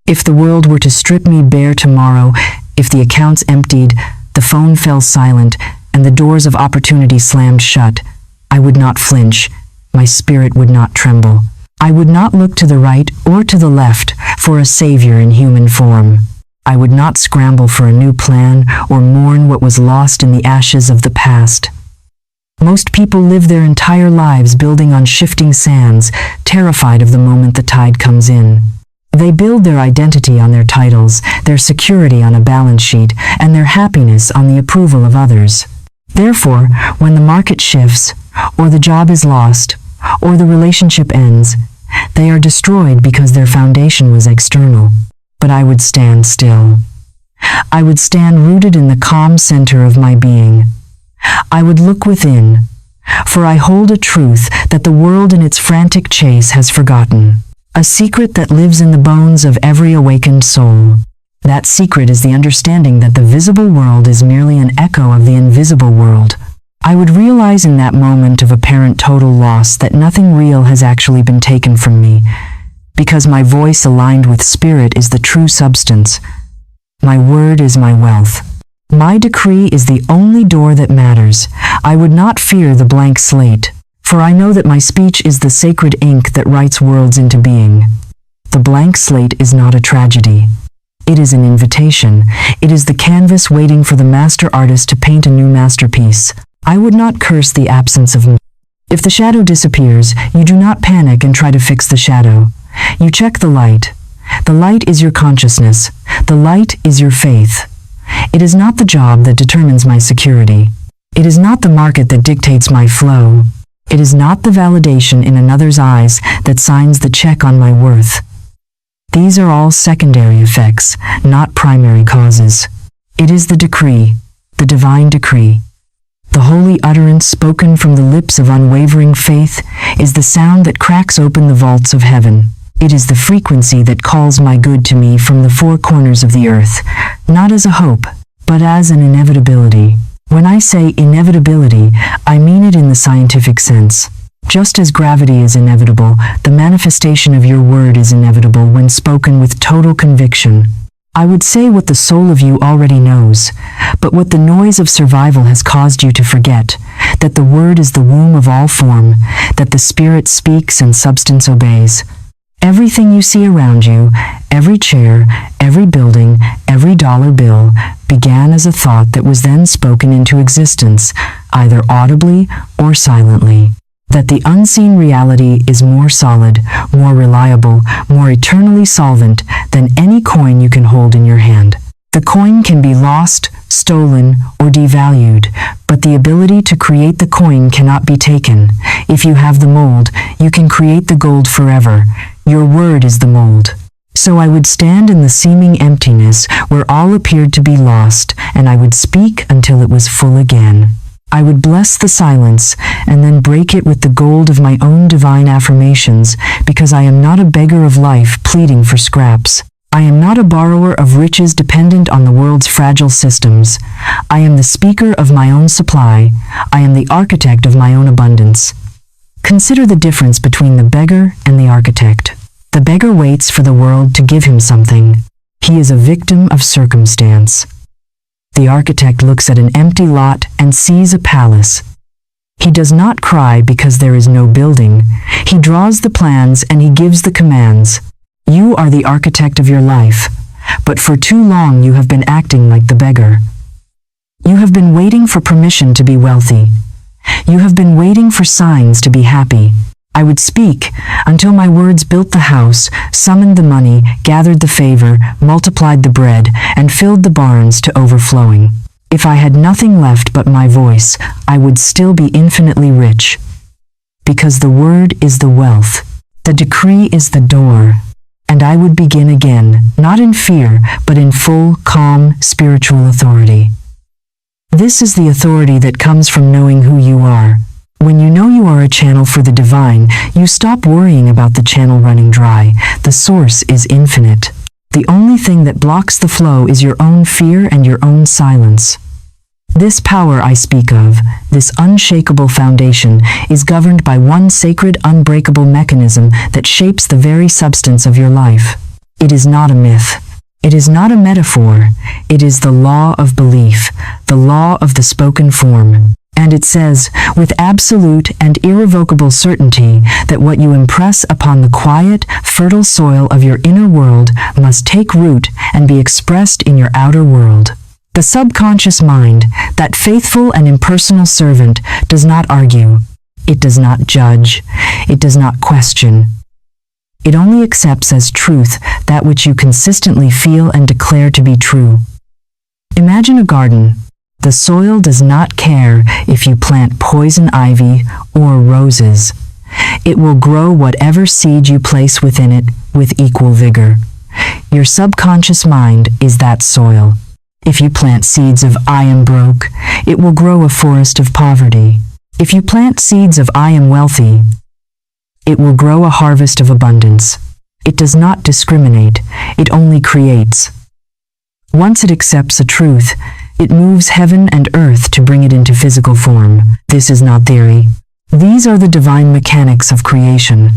If the world were to strip me bare tomorrow, if the accounts emptied, the phone fell silent, and the doors of opportunity slammed shut, I would not flinch, my spirit would not tremble. I would not look to the right or to the left for a savior in human form. I would not scramble for a new plan or mourn what was lost in the ashes of the past. Most people live their entire lives building on shifting sands, terrified of the moment the tide comes in. They build their identity on their titles, their security on a balance sheet, and their happiness on the approval of others. Therefore, when the market shifts, or the job is lost, or the relationship ends, they are destroyed because their foundation was external. But I would stand still. I would stand rooted in the calm center of my being. I would look within, for I hold a truth that the world in its frantic chase has forgotten. A secret that lives in the bones of every awakened soul. That secret is the understanding that the visible world is merely an echo of the invisible world. I would realize in that moment of apparent total loss that nothing real has actually been taken from me, because my voice aligned with spirit is the true substance. My word is my wealth. My decree is the only door that matters. I would not fear the blank slate, for I know that my speech is the sacred ink that writes worlds into being. The blank slate is not a tragedy. It is an invitation. It is the canvas waiting for the master artist to paint a new masterpiece. I would not curse the absence of me. If the shadow disappears, you do not panic and try to fix the shadow. You check the light. The light is your consciousness. The light is your faith. It is not the job that determines my security. It is not the market that dictates my flow. It is not the validation in another's eyes that signs the check on my worth. These are all secondary effects, not primary causes. It is the decree, the divine decree. The holy utterance spoken from the lips of unwavering faith is the sound that cracks open the vaults of heaven. It is the frequency that calls my good to me from the four corners of the earth, not as a hope, but as an inevitability. When I say inevitability, I mean it in the scientific sense. Just as gravity is inevitable, the manifestation of your word is inevitable when spoken with total conviction. I would say what the soul of you already knows, but what the noise of survival has caused you to forget, that the word is the womb of all form, that the spirit speaks and substance obeys. Everything you see around you, every chair, every building, every dollar bill, began as a thought that was then spoken into existence, either audibly or silently. That the unseen reality is more solid, more reliable, more eternally solvent than any coin you can hold in your hand. The coin can be lost, stolen, or devalued, but the ability to create the coin cannot be taken. If you have the mold, you can create the gold forever. Your word is the mold. So I would stand in the seeming emptiness where all appeared to be lost, and I would speak until it was full again. I would bless the silence and then break it with the gold of my own divine affirmations, because I am not a beggar of life pleading for scraps. I am not a borrower of riches dependent on the world's fragile systems. I am the speaker of my own supply. I am the architect of my own abundance. Consider the difference between the beggar and the architect. The beggar waits for the world to give him something. He is a victim of circumstance. The architect looks at an empty lot and sees a palace. He does not cry because there is no building. He draws the plans and he gives the commands. You are the architect of your life, but for too long you have been acting like the beggar. You have been waiting for permission to be wealthy. You have been waiting for signs to be happy. I would speak until my words built the house, summoned the money, gathered the favor, multiplied the bread, and filled the barns to overflowing. If I had nothing left but my voice, I would still be infinitely rich. Because the word is the wealth. The decree is the door. And I would begin again, not in fear, but in full, calm, spiritual authority. This is the authority that comes from knowing who you are. When you know you are a channel for the divine, you stop worrying about the channel running dry. The source is infinite. The only thing that blocks the flow is your own fear and your own silence. This power I speak of, this unshakable foundation, is governed by one sacred, unbreakable mechanism that shapes the very substance of your life. It is not a myth. It is not a metaphor. It is the law of belief, the law of the spoken form. And it says, with absolute and irrevocable certainty, that what you impress upon the quiet, fertile soil of your inner world must take root and be expressed in your outer world. The subconscious mind, that faithful and impersonal servant, does not argue. It does not judge. It does not question. It only accepts as truth that which you consistently feel and declare to be true. Imagine a garden. The soil does not care if you plant poison ivy or roses. It will grow whatever seed you place within it with equal vigor. Your subconscious mind is that soil. If you plant seeds of I am broke, it will grow a forest of poverty. If you plant seeds of I am wealthy, it will grow a harvest of abundance. It does not discriminate, it only creates. Once it accepts a truth, it moves heaven and earth to bring it into physical form. This is not theory. These are the divine mechanics of creation.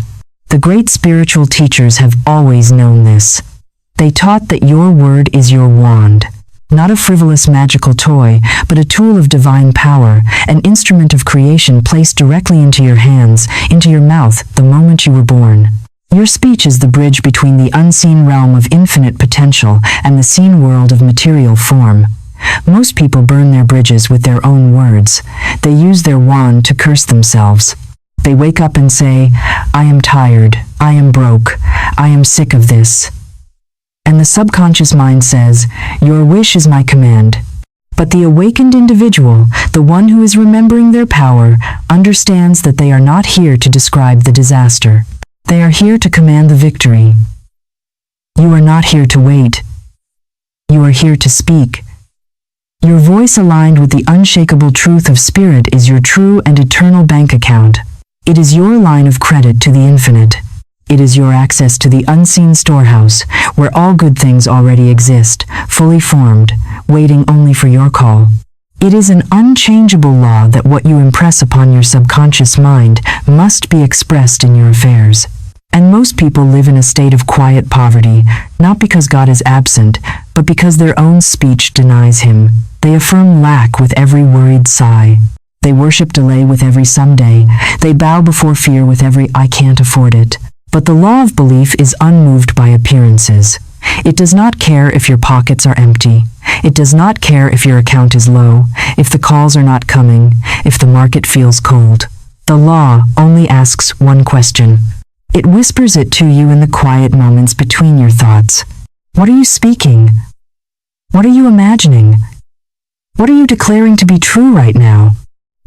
The great spiritual teachers have always known this. They taught that your word is your wand, not a frivolous magical toy, but a tool of divine power, an instrument of creation placed directly into your hands, into your mouth, the moment you were born. Your speech is the bridge between the unseen realm of infinite potential and the seen world of material form. Most people burn their bridges with their own words. They use their wand to curse themselves. They wake up and say, I am tired, I am broke, I am sick of this. And the subconscious mind says, your wish is my command. But the awakened individual, the one who is remembering their power, understands that they are not here to describe the disaster. They are here to command the victory. You are not here to wait. You are here to speak. Your voice aligned with the unshakable truth of spirit is your true and eternal bank account. It is your line of credit to the infinite. It is your access to the unseen storehouse, where all good things already exist, fully formed, waiting only for your call. It is an unchangeable law that what you impress upon your subconscious mind must be expressed in your affairs. And most people live in a state of quiet poverty, not because God is absent, but because their own speech denies him. They affirm lack with every worried sigh. They worship delay with every someday. They bow before fear with every I can't afford it. But the law of belief is unmoved by appearances. It does not care if your pockets are empty. It does not care if your account is low, if the calls are not coming, if the market feels cold. The law only asks one question. It whispers it to you in the quiet moments between your thoughts. What are you speaking? What are you imagining? What are you declaring to be true right now?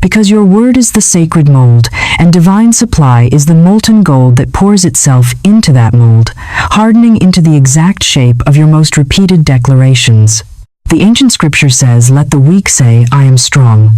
Because your word is the sacred mold, and divine supply is the molten gold that pours itself into that mold, hardening into the exact shape of your most repeated declarations. The ancient scripture says, let the weak say, I am strong.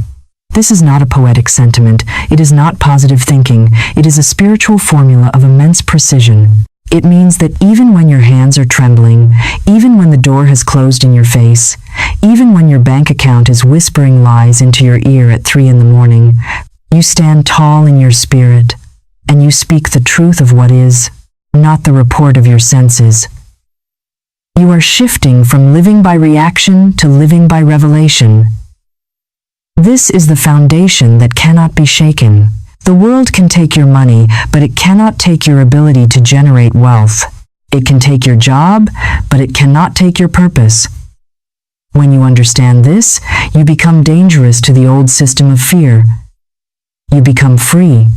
This is not a poetic sentiment. It is not positive thinking. It is a spiritual formula of immense precision. It means that even when your hands are trembling, even when the door has closed in your face, even when your bank account is whispering lies into your ear at 3 a.m, you stand tall in your spirit, and you speak the truth of what is, not the report of your senses. You are shifting from living by reaction to living by revelation. This is the foundation that cannot be shaken. The world can take your money, but it cannot take your ability to generate wealth. It can take your job, but it cannot take your purpose. When you understand this, you become dangerous to the old system of fear. You become free.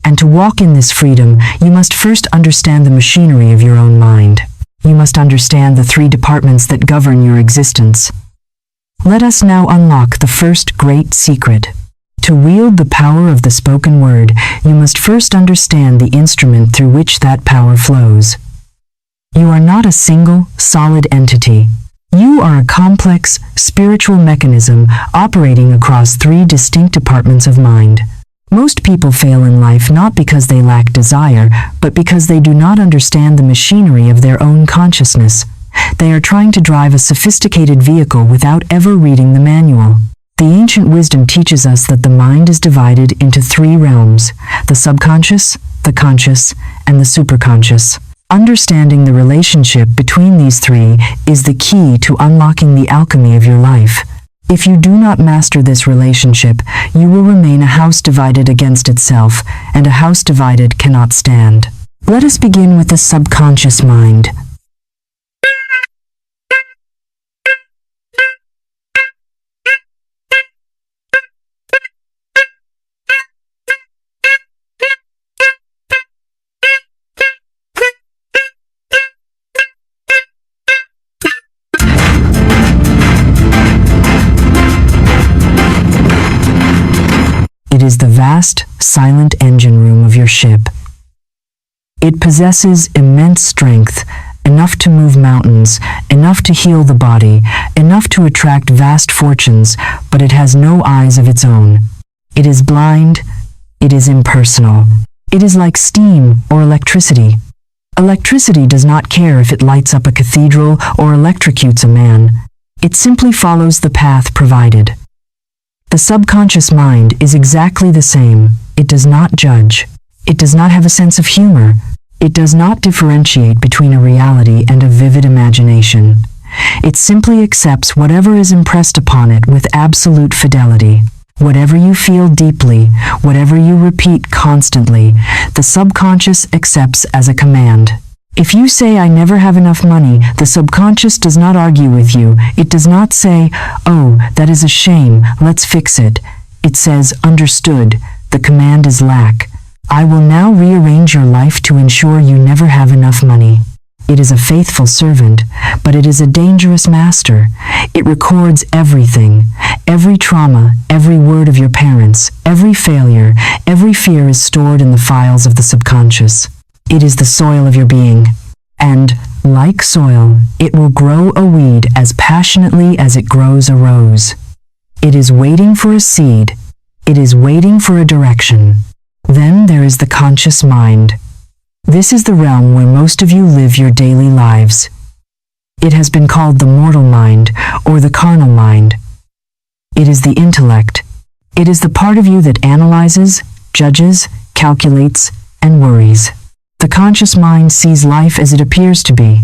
And to walk in this freedom, you must first understand the machinery of your own mind. You must understand the 3 departments that govern your existence. Let us now unlock the first great secret. To wield the power of the spoken word, you must first understand the instrument through which that power flows. You are not a single, solid entity. You are a complex, spiritual mechanism operating across 3 distinct departments of mind. Most people fail in life not because they lack desire, but because they do not understand the machinery of their own consciousness. They are trying to drive a sophisticated vehicle without ever reading the manual. The ancient wisdom teaches us that the mind is divided into 3 realms: the subconscious, the conscious, and the superconscious. Understanding the relationship between these three is the key to unlocking the alchemy of your life. If you do not master this relationship, you will remain a house divided against itself, and a house divided cannot stand. Let us begin with the subconscious mind. It is the vast, silent engine room of your ship. It possesses immense strength, enough to move mountains, enough to heal the body, enough to attract vast fortunes, but it has no eyes of its own. It is blind, it is impersonal. It is like steam or electricity. Electricity does not care if it lights up a cathedral or electrocutes a man. It simply follows the path provided. The subconscious mind is exactly the same. It does not judge. It does not have a sense of humor. It does not differentiate between a reality and a vivid imagination. It simply accepts whatever is impressed upon it with absolute fidelity. Whatever you feel deeply, whatever you repeat constantly, the subconscious accepts as a command. If you say, "I never have enough money," the subconscious does not argue with you. It does not say, "Oh, that is a shame, let's fix it." It says, "Understood, the command is lack. I will now rearrange your life to ensure you never have enough money." It is a faithful servant, but it is a dangerous master. It records everything. Every trauma, every word of your parents, every failure, every fear is stored in the files of the subconscious. It is the soil of your being. And, like soil, it will grow a weed as passionately as it grows a rose. It is waiting for a seed. It is waiting for a direction. Then there is the conscious mind. This is the realm where most of you live your daily lives. It has been called the mortal mind or the carnal mind. It is the intellect. It is the part of you that analyzes, judges, calculates, and worries. The conscious mind sees life as it appears to be.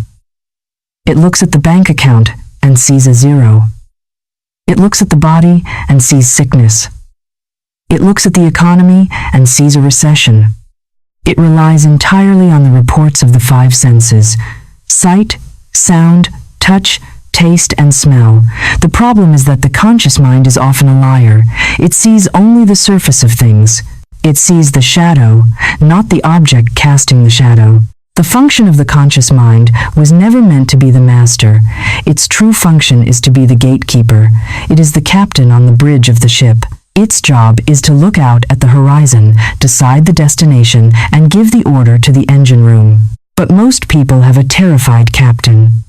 It looks at the bank account and sees a zero. It looks at the body and sees sickness. It looks at the economy and sees a recession. It relies entirely on the reports of the five senses: sight, sound, touch, taste, and smell. The problem is that the conscious mind is often a liar. It sees only the surface of things. It sees the shadow, not the object casting the shadow. The function of the conscious mind was never meant to be the master. Its true function is to be the gatekeeper. It is the captain on the bridge of the ship. Its job is to look out at the horizon, decide the destination, and give the order to the engine room. But most people have a terrified captain.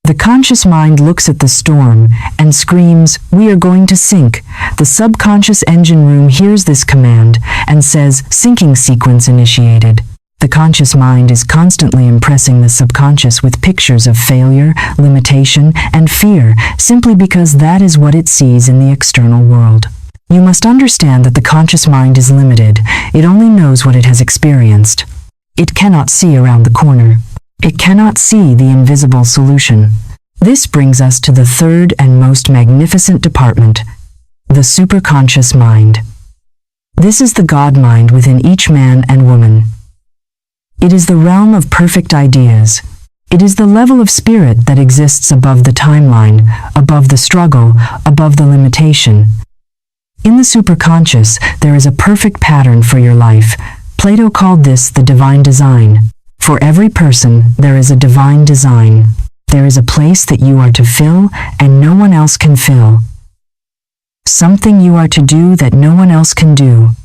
The conscious mind looks at the storm and screams, "We are going to sink." The subconscious engine room hears this command and says, "Sinking sequence initiated." The conscious mind is constantly impressing the subconscious with pictures of failure, limitation, and fear, simply because that is what it sees in the external world. You must understand that the conscious mind is limited. It only knows what it has experienced. It cannot see around the corner. It cannot see the invisible solution. This brings us to the third and most magnificent department, the superconscious mind. This is the God mind within each man and woman. It is the realm of perfect ideas. It is the level of spirit that exists above the timeline, above the struggle, above the limitation. In the superconscious, there is a perfect pattern for your life. Plato called this the divine design. For every person, there is a divine design. There is a place that you are to fill and no one else can fill. Something you are to do that no one else can do.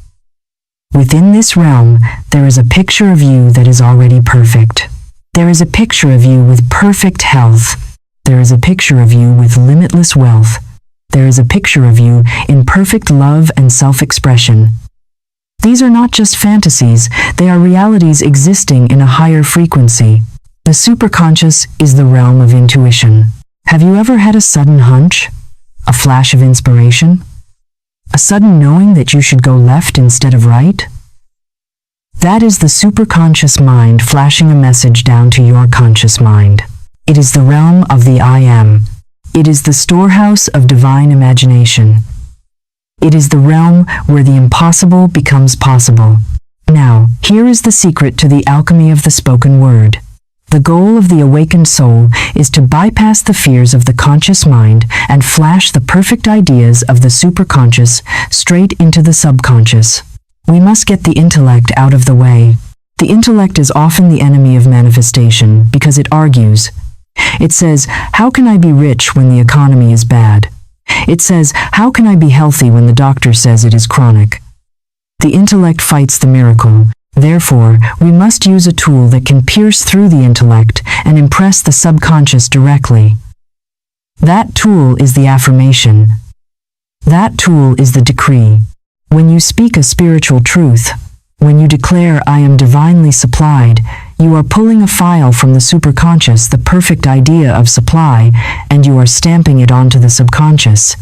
Within this realm, there is a picture of you that is already perfect. There is a picture of you with perfect health. There is a picture of you with limitless wealth. There is a picture of you in perfect love and self-expression. These are not just fantasies, they are realities existing in a higher frequency. The superconscious is the realm of intuition. Have you ever had a sudden hunch? A flash of inspiration? A sudden knowing that you should go left instead of right? That is the superconscious mind flashing a message down to your conscious mind. It is the realm of the I Am. It is the storehouse of divine imagination. It is the realm where the impossible becomes possible. Now, here is the secret to the alchemy of the spoken word. The goal of the awakened soul is to bypass the fears of the conscious mind and flash the perfect ideas of the superconscious straight into the subconscious. We must get the intellect out of the way. The intellect is often the enemy of manifestation because it argues. It says, how can I be rich when the economy is bad? It says, how can I be healthy when the doctor says it is chronic? The intellect fights the miracle. Therefore, we must use a tool that can pierce through the intellect and impress the subconscious directly. That tool is the affirmation. That tool is the decree. When you speak a spiritual truth, when you declare, I am divinely supplied, you are pulling a file from the superconscious, the perfect idea of supply, and you are stamping it onto the subconscious.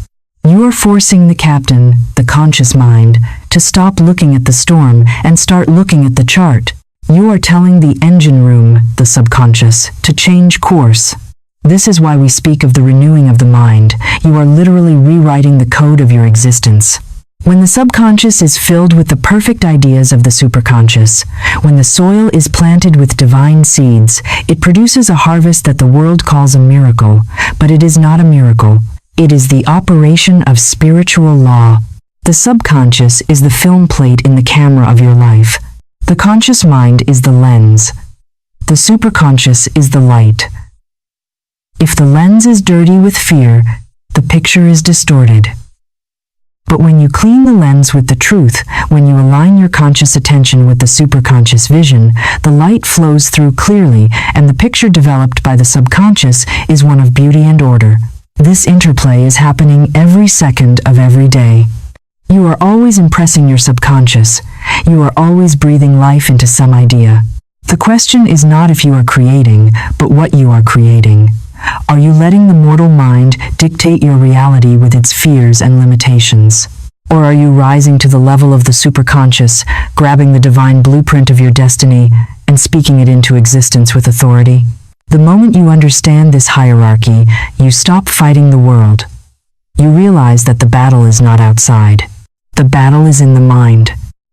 You are forcing the captain, the conscious mind, to stop looking at the storm and start looking at the chart. You are telling the engine room, the subconscious, to change course. This is why we speak of the renewing of the mind. You are literally rewriting the code of your existence. When the subconscious is filled with the perfect ideas of the superconscious, when the soil is planted with divine seeds, it produces a harvest that the world calls a miracle, but it is not a miracle. It is the operation of spiritual law. The subconscious is the film plate in the camera of your life. The conscious mind is the lens. The superconscious is the light. If the lens is dirty with fear, the picture is distorted. But when you clean the lens with the truth, when you align your conscious attention with the superconscious vision, the light flows through clearly, and the picture developed by the subconscious is one of beauty and order. This interplay is happening every second of every day. You are always impressing your subconscious. You are always breathing life into some idea. The question is not if you are creating, but what you are creating. Are you letting the mortal mind dictate your reality with its fears and limitations? Or are you rising to the level of the superconscious, grabbing the divine blueprint of your destiny and speaking it into existence with authority? The moment you understand this hierarchy, you stop fighting the world. You realize that the battle is not outside. The battle is in the mind.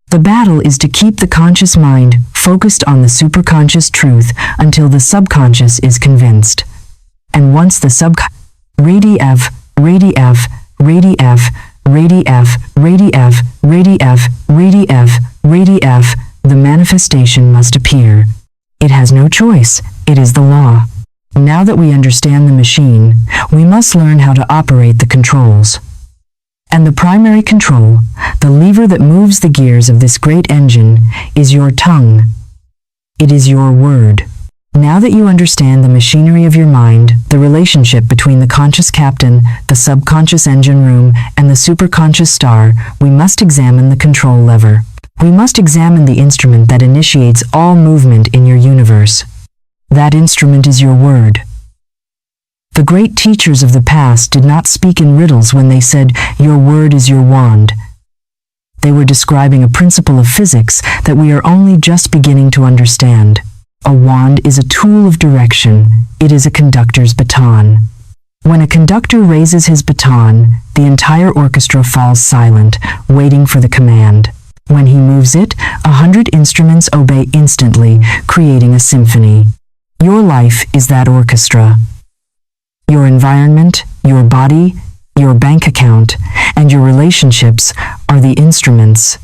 The battle is to keep the conscious mind focused on the superconscious truth until the subconscious is convinced. And once the the manifestation must appear. It has no choice. It is the law. Now that we understand the machine, we must learn how to operate the controls. And the primary control, the lever that moves the gears of this great engine, is your tongue. It is your word. Now that you understand the machinery of your mind, the relationship between the conscious captain, the subconscious engine room, and the superconscious star, we must examine the control lever. We must examine the instrument that initiates all movement in your universe. That instrument is your word. The great teachers of the past did not speak in riddles when they said, your word is your wand. They were describing a principle of physics that we are only just beginning to understand. A wand is a tool of direction. It is a conductor's baton. When a conductor raises his baton, the entire orchestra falls silent, waiting for the command. When he moves it, 100 instruments obey instantly, creating a symphony. Your life is that orchestra. Your environment, your body, your bank account, and your relationships are the instruments.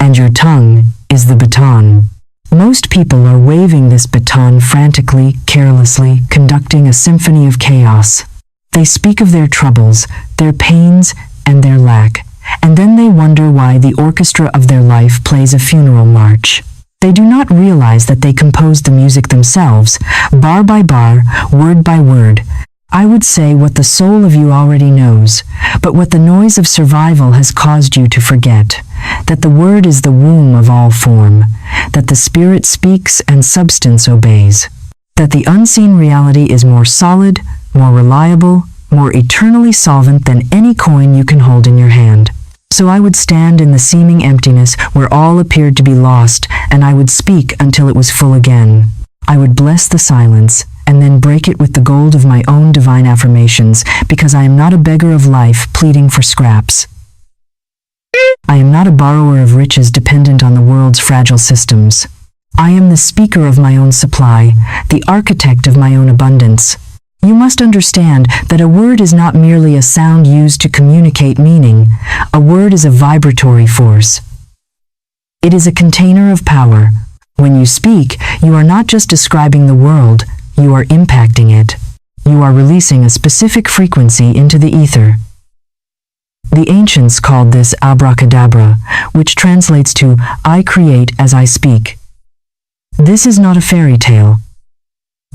And your tongue is the baton. Most people are waving this baton frantically, carelessly, conducting a symphony of chaos. They speak of their troubles, their pains, and their lack, and then they wonder why the orchestra of their life plays a funeral march. They do not realize that they composed the music themselves, bar by bar, word by word. I would say what the soul of you already knows, but what the noise of survival has caused you to forget, that the word is the womb of all form, that the spirit speaks and substance obeys, that the unseen reality is more solid, more reliable, more eternally solvent than any coin you can hold in your hand. So I would stand in the seeming emptiness where all appeared to be lost, and I would speak until it was full again. I would bless the silence, and then break it with the gold of my own divine affirmations, because I am not a beggar of life pleading for scraps. I am not a borrower of riches dependent on the world's fragile systems. I am the speaker of my own supply, the architect of my own abundance. You must understand that a word is not merely a sound used to communicate meaning. A word is a vibratory force. It is a container of power. When you speak, you are not just describing the world, you are impacting it. You are releasing a specific frequency into the ether. The ancients called this abracadabra, which translates to, I create as I speak. This is not a fairy tale.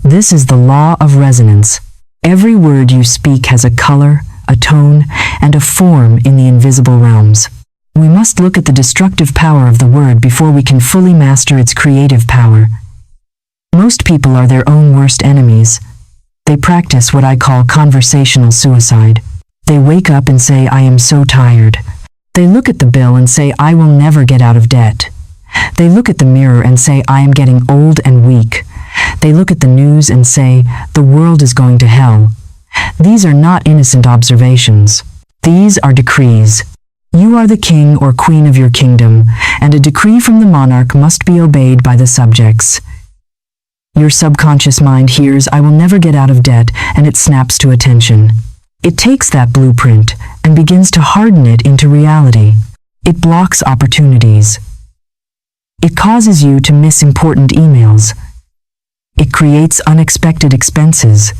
This is the law of resonance. Every word you speak has a color, a tone, and a form in the invisible realms. We must look at the destructive power of the word before we can fully master its creative power. Most people are their own worst enemies. They practice what I call conversational suicide. They wake up and say, I am so tired. They look at the bill and say, I will never get out of debt. They look at the mirror and say, I am getting old and weak. They look at the news and say, the world is going to hell. These are not innocent observations. These are decrees. You are the king or queen of your kingdom, and a decree from the monarch must be obeyed by the subjects. Your subconscious mind hears, I will never get out of debt, and it snaps to attention. It takes that blueprint and begins to harden it into reality. It blocks opportunities. It causes you to miss important emails. It creates unexpected expenses.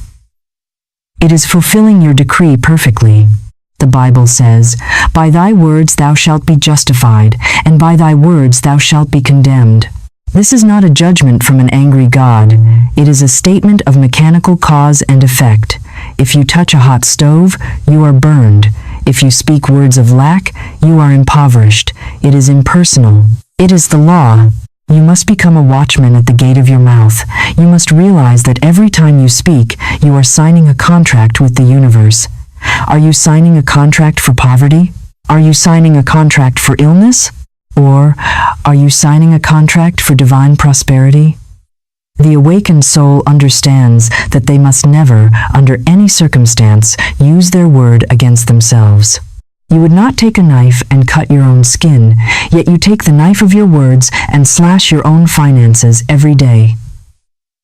It is fulfilling your decree perfectly. The Bible says, by thy words thou shalt be justified, and by thy words thou shalt be condemned. This is not a judgment from an angry God. It is a statement of mechanical cause and effect. If you touch a hot stove, you are burned. If you speak words of lack, you are impoverished. It is impersonal. It is the law. You must become a watchman at the gate of your mouth. You must realize that every time you speak, you are signing a contract with the universe. Are you signing a contract for poverty? Are you signing a contract for illness? Or are you signing a contract for divine prosperity? The awakened soul understands that they must never, under any circumstance, use their word against themselves. You would not take a knife and cut your own skin, yet you take the knife of your words and slash your own finances every day.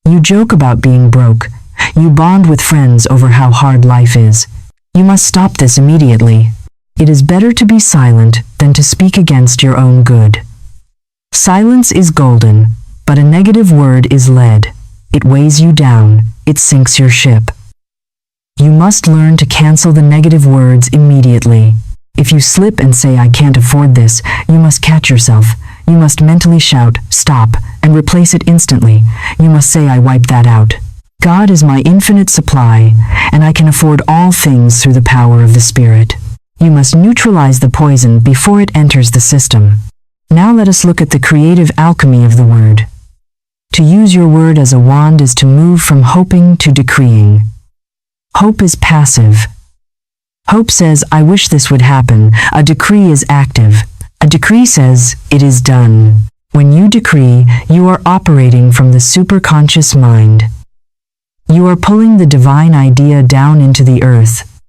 You joke about being broke. You bond with friends over how hard life is. You must stop this immediately. It is better to be silent than to speak against your own good. Silence is golden, but a negative word is lead. It weighs you down. It sinks your ship. You must learn to cancel the negative words immediately. If you slip and say, I can't afford this, you must catch yourself. You must mentally shout, stop, and replace it instantly. You must say, I wipe that out. God is my infinite supply, and I can afford all things through the power of the Spirit. You must neutralize the poison before it enters the system. Now let us look at the creative alchemy of the word. To use your word as a wand is to move from hoping to decreeing. Hope is passive. Hope says, I wish this would happen. A decree is active. A decree says, it is done. When you decree, you are operating from the superconscious mind. You are pulling the divine idea down into the earth.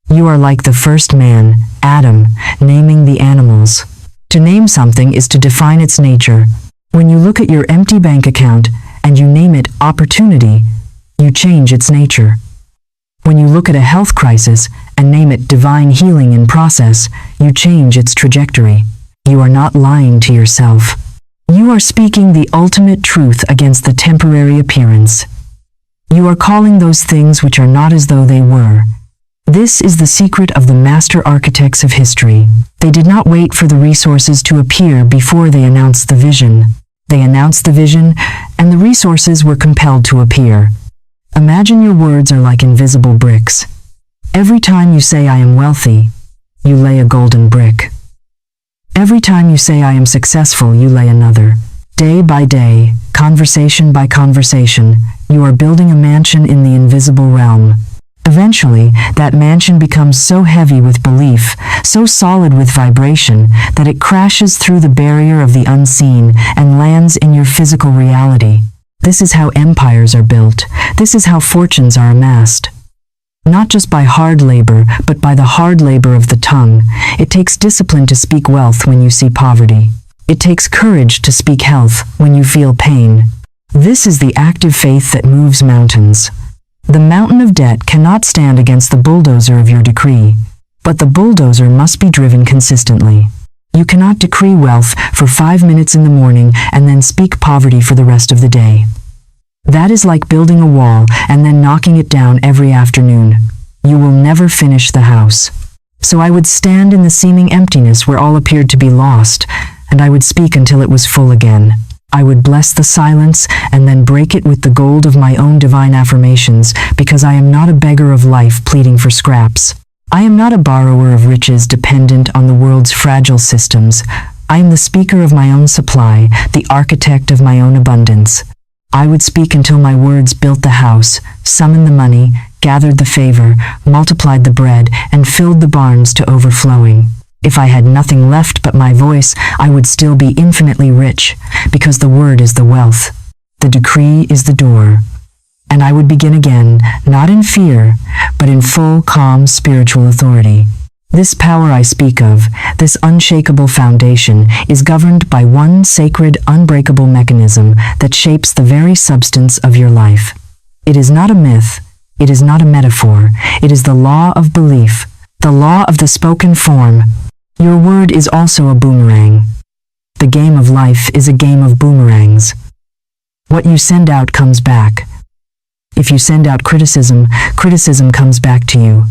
You are like the first man, Adam, naming the animals. To name something is to define its nature. When you look at your empty bank account and you name it opportunity, you change its nature. When you look at a health crisis and name it divine healing in process, you change its trajectory. You are not lying to yourself. You are speaking the ultimate truth against the temporary appearance. You are calling those things which are not as though they were. This is the secret of the master architects of history. They did not wait for the resources to appear before they announced the vision. They announced the vision, and the resources were compelled to appear. Imagine your words are like invisible bricks. Every time you say I am wealthy, you lay a golden brick. Every time you say I am successful, you lay another. Day by day, conversation by conversation, you are building a mansion in the invisible realm. Eventually, that mansion becomes so heavy with belief, so solid with vibration, that it crashes through the barrier of the unseen and lands in your physical reality. This is how empires are built. This is how fortunes are amassed. Not just by hard labor, but by the hard labor of the tongue. It takes discipline to speak wealth when you see poverty. It takes courage to speak health when you feel pain. This is the active faith that moves mountains. The mountain of debt cannot stand against the bulldozer of your decree, but the bulldozer must be driven consistently. You cannot decree wealth for 5 minutes in the morning and then speak poverty for the rest of the day. That is like building a wall and then knocking it down every afternoon. You will never finish the house. So I would stand in the seeming emptiness where all appeared to be lost, and I would speak until it was full again. I would bless the silence and then break it with the gold of my own divine affirmations, because I am not a beggar of life pleading for scraps. I am not a borrower of riches dependent on the world's fragile systems. I am the speaker of my own supply, the architect of my own abundance. I would speak until my words built the house, summoned the money, gathered the favor, multiplied the bread, and filled the barns to overflowing. If I had nothing left but my voice, I would still be infinitely rich, because the word is the wealth. The decree is the door. And I would begin again, not in fear, but in full, calm, spiritual authority. This power I speak of, this unshakable foundation, is governed by one sacred, unbreakable mechanism that shapes the very substance of your life. It is not a myth. It is not a metaphor. It is the law of belief, the law of the spoken form. Your word is also a boomerang. The game of life is a game of boomerangs. What you send out comes back. If you send out criticism, criticism comes back to you.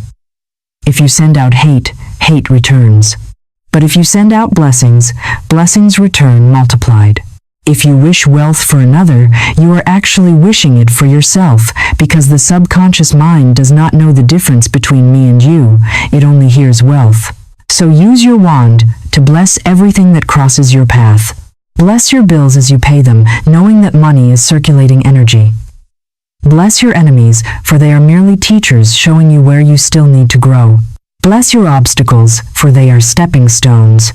If you send out hate, hate returns. But if you send out blessings, blessings return multiplied. If you wish wealth for another, you are actually wishing it for yourself, because the subconscious mind does not know the difference between me and you. It only hears wealth. So use your wand to bless everything that crosses your path. Bless your bills as you pay them, knowing that money is circulating energy. Bless your enemies, for they are merely teachers showing you where you still need to grow. Bless your obstacles, for they are stepping stones.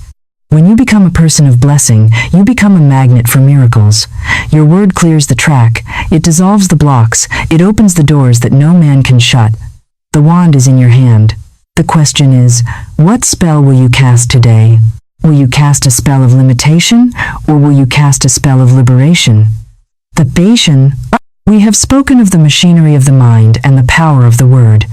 When you become a person of blessing, you become a magnet for miracles. Your word clears the track, it dissolves the blocks, it opens the doors that no man can shut. The wand is in your hand. The question is, what spell will you cast today? Will you cast a spell of limitation, or will you cast a spell of liberation? The Bayesian. We have spoken of the machinery of the mind and the power of the word.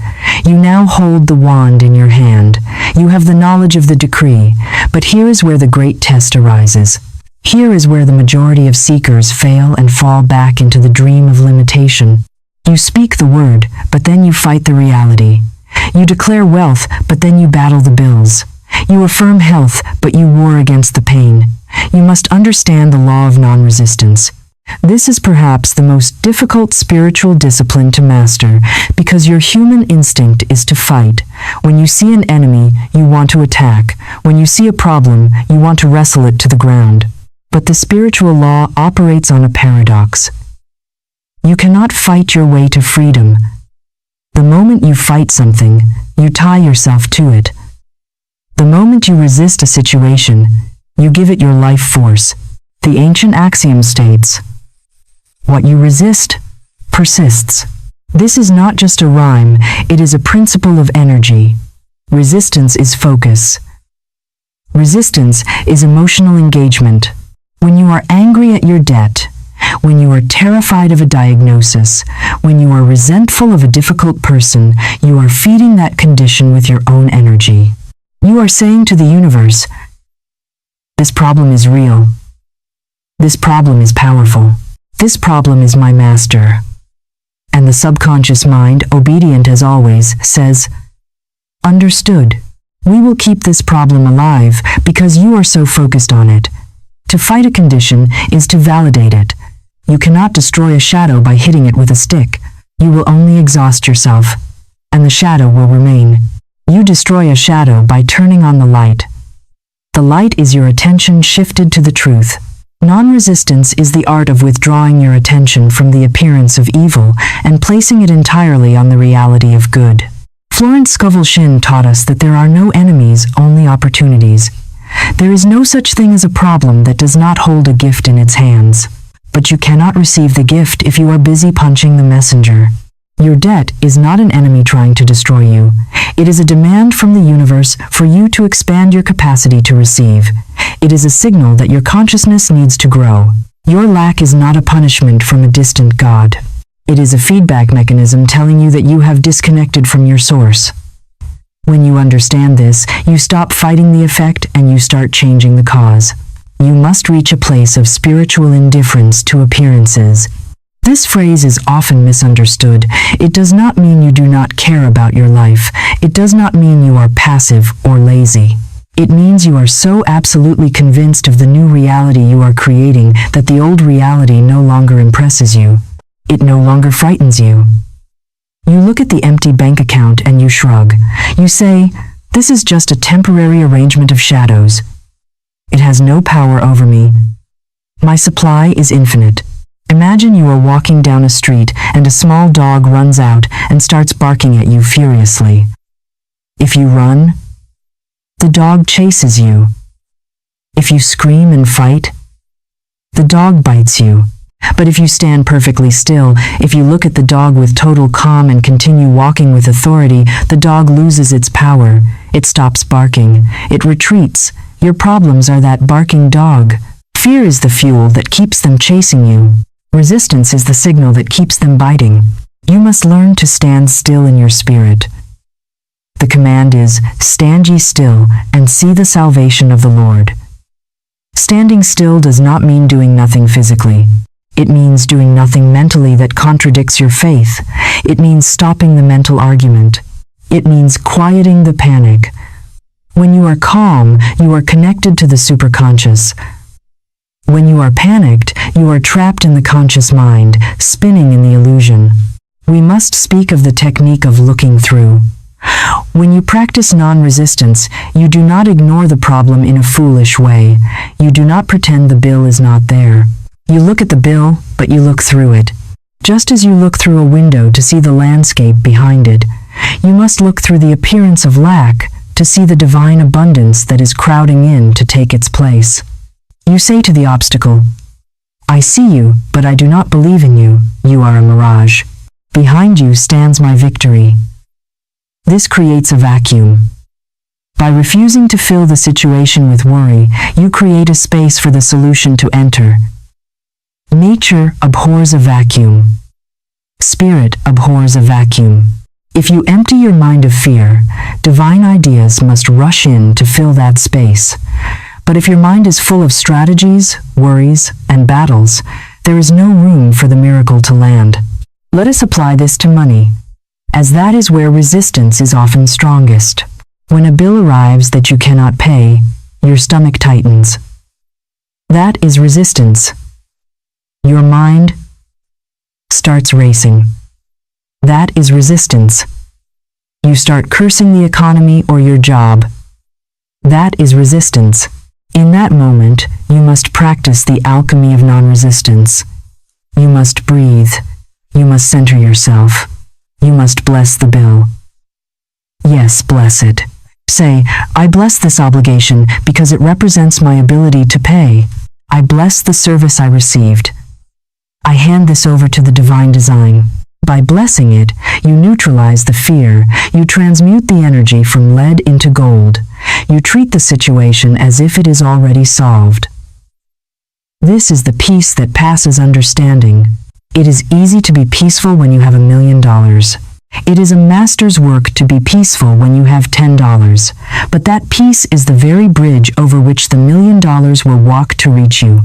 You now hold the wand in your hand. You have the knowledge of the decree, but here is where the great test arises. Here is where the majority of seekers fail and fall back into the dream of limitation. You speak the word, but then you fight the reality. You declare wealth, but then you battle the bills. You affirm health, but you war against the pain. You must understand the law of non-resistance. This is perhaps the most difficult spiritual discipline to master, because your human instinct is to fight. When you see an enemy, you want to attack. When you see a problem, you want to wrestle it to the ground. But the spiritual law operates on a paradox. You cannot fight your way to freedom. The moment you fight something, you tie yourself to it. The moment you resist a situation, you give it your life force. The ancient axiom states, "What you resist, persists." This is not just a rhyme, it is a principle of energy. Resistance is focus. Resistance is emotional engagement. When you are angry at your debt, when you are terrified of a diagnosis, when you are resentful of a difficult person, you are feeding that condition with your own energy. You are saying to the universe, "This problem is real. This problem is powerful. This problem is my master." And the subconscious mind, obedient as always, says, "Understood. We will keep this problem alive because you are so focused on it." To fight a condition is to validate it. You cannot destroy a shadow by hitting it with a stick. You will only exhaust yourself, and the shadow will remain. You destroy a shadow by turning on the light. The light is your attention shifted to the truth. Non-resistance is the art of withdrawing your attention from the appearance of evil and placing it entirely on the reality of good. Florence Scovel Shinn taught us that there are no enemies, only opportunities. There is no such thing as a problem that does not hold a gift in its hands. But you cannot receive the gift if you are busy punching the messenger. Your debt is not an enemy trying to destroy you. It is a demand from the universe for you to expand your capacity to receive. It is a signal that your consciousness needs to grow. Your lack is not a punishment from a distant God. It is a feedback mechanism telling you that you have disconnected from your source. When you understand this, you stop fighting the effect and you start changing the cause. You must reach a place of spiritual indifference to appearances. This phrase is often misunderstood. It does not mean you do not care about your life. It does not mean you are passive or lazy. It means you are so absolutely convinced of the new reality you are creating that the old reality no longer impresses you. It no longer frightens you. You look at the empty bank account and you shrug. You say, "This is just a temporary arrangement of shadows. It has no power over me. My supply is infinite." Imagine you are walking down a street and a small dog runs out and starts barking at you furiously. If you run, the dog chases you. If you scream and fight, the dog bites you. But if you stand perfectly still, if you look at the dog with total calm and continue walking with authority, the dog loses its power. It stops barking. It retreats. Your problems are that barking dog. Fear is the fuel that keeps them chasing you. Resistance is the signal that keeps them biting. You must learn to stand still in your spirit. The command is, "Stand ye still, and see the salvation of the Lord." Standing still does not mean doing nothing physically. It means doing nothing mentally that contradicts your faith. It means stopping the mental argument. It means quieting the panic. When you are calm, you are connected to the superconscious. When you are panicked, you are trapped in the conscious mind, spinning in the illusion. We must speak of the technique of looking through. When you practice non-resistance, you do not ignore the problem in a foolish way. You do not pretend the bill is not there. You look at the bill, but you look through it. Just as you look through a window to see the landscape behind it, you must look through the appearance of lack to see the divine abundance that is crowding in to take its place. You say to the obstacle, "I see you, but I do not believe in you. You are a mirage. Behind you stands my victory." This creates a vacuum. By refusing to fill the situation with worry, you create a space for the solution to enter. Nature abhors a vacuum. Spirit abhors a vacuum. If you empty your mind of fear, divine ideas must rush in to fill that space. But if your mind is full of strategies, worries, and battles, there is no room for the miracle to land. Let us apply this to money, as that is where resistance is often strongest. When a bill arrives that you cannot pay, your stomach tightens. That is resistance. Your mind starts racing. That is resistance. You start cursing the economy or your job. That is resistance. In that moment, you must practice the alchemy of non-resistance. You must breathe. You must center yourself. You must bless the bill. Yes, bless it. Say, "I bless this obligation because it represents my ability to pay. I bless the service I received. I hand this over to the divine design." By blessing it, you neutralize the fear. You transmute the energy from lead into gold. You treat the situation as if it is already solved. This is the peace that passes understanding. It is easy to be peaceful when you have $1 million. It is a master's work to be peaceful when you have $10. But that peace is the very bridge over which the $1 million will walk to reach you.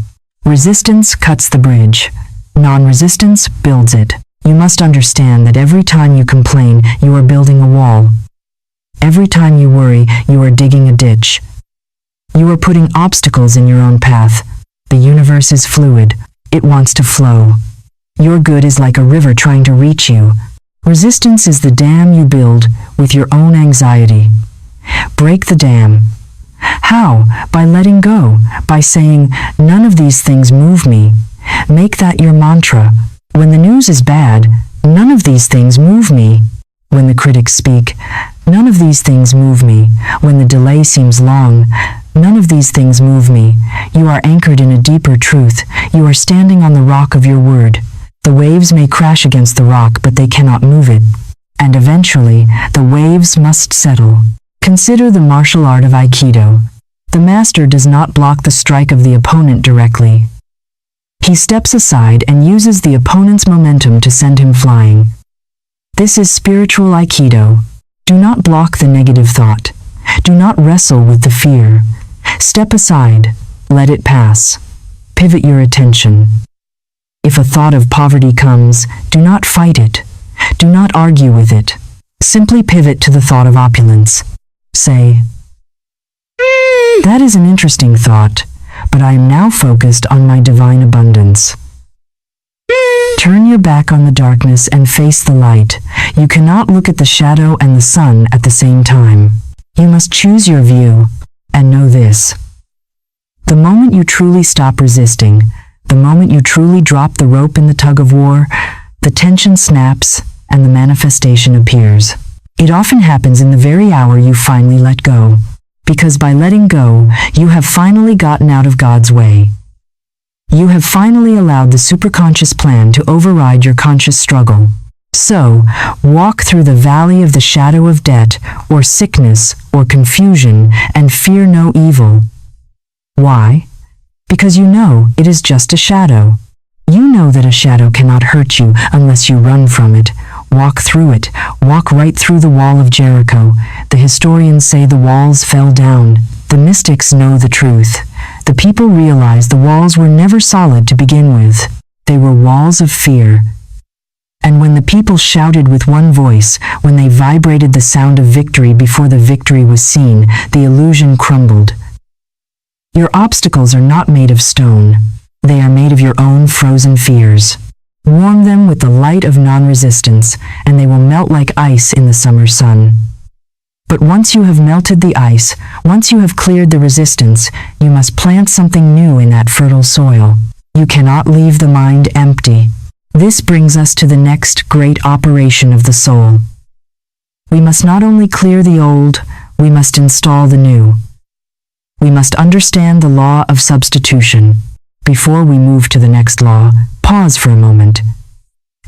Resistance cuts the bridge. Non-resistance builds it. You must understand that every time you complain, you are building a wall. Every time you worry, you are digging a ditch. You are putting obstacles in your own path. The universe is fluid. It wants to flow. Your good is like a river trying to reach you. Resistance is the dam you build with your own anxiety. Break the dam. How? By letting go, by saying, none of these things move me. Make that your mantra. When the news is bad, none of these things move me. When the critics speak, none of these things move me. When the delay seems long, none of these things move me. You are anchored in a deeper truth. You are standing on the rock of your word. The waves may crash against the rock, but they cannot move it. And eventually, the waves must settle. Consider the martial art of Aikido. The master does not block the strike of the opponent directly. He steps aside and uses the opponent's momentum to send him flying. This is spiritual Aikido. Do not block the negative thought. Do not wrestle with the fear. Step aside. Let it pass. Pivot your attention. If a thought of poverty comes, do not fight it. Do not argue with it. Simply pivot to the thought of opulence. Say, that is an interesting thought, but I am now focused on my divine abundance. Turn your back on the darkness and face the light. You cannot look at the shadow and the sun at the same time. You must choose your view, and know this. The moment you truly stop resisting, the moment you truly drop the rope in the tug-of-war, the tension snaps and the manifestation appears. It often happens in the very hour you finally let go, because by letting go, you have finally gotten out of God's way. You have finally allowed the superconscious plan to override your conscious struggle. So, walk through the valley of the shadow of debt, or sickness, or confusion, and fear no evil. Why? Because you know it is just a shadow. You know that a shadow cannot hurt you unless you run from it. Walk through it. Walk right through the wall of Jericho. The historians say the walls fell down. The mystics know the truth. The people realize the walls were never solid to begin with. They were walls of fear. And when the people shouted with one voice, when they vibrated the sound of victory before the victory was seen, the illusion crumbled. Your obstacles are not made of stone. They are made of your own frozen fears. Warm them with the light of non-resistance, and they will melt like ice in the summer sun. But once you have melted the ice, once you have cleared the resistance, you must plant something new in that fertile soil. You cannot leave the mind empty. This brings us to the next great operation of the soul. We must not only clear the old, we must install the new. We must understand the law of substitution. Before we move to the next law, pause for a moment.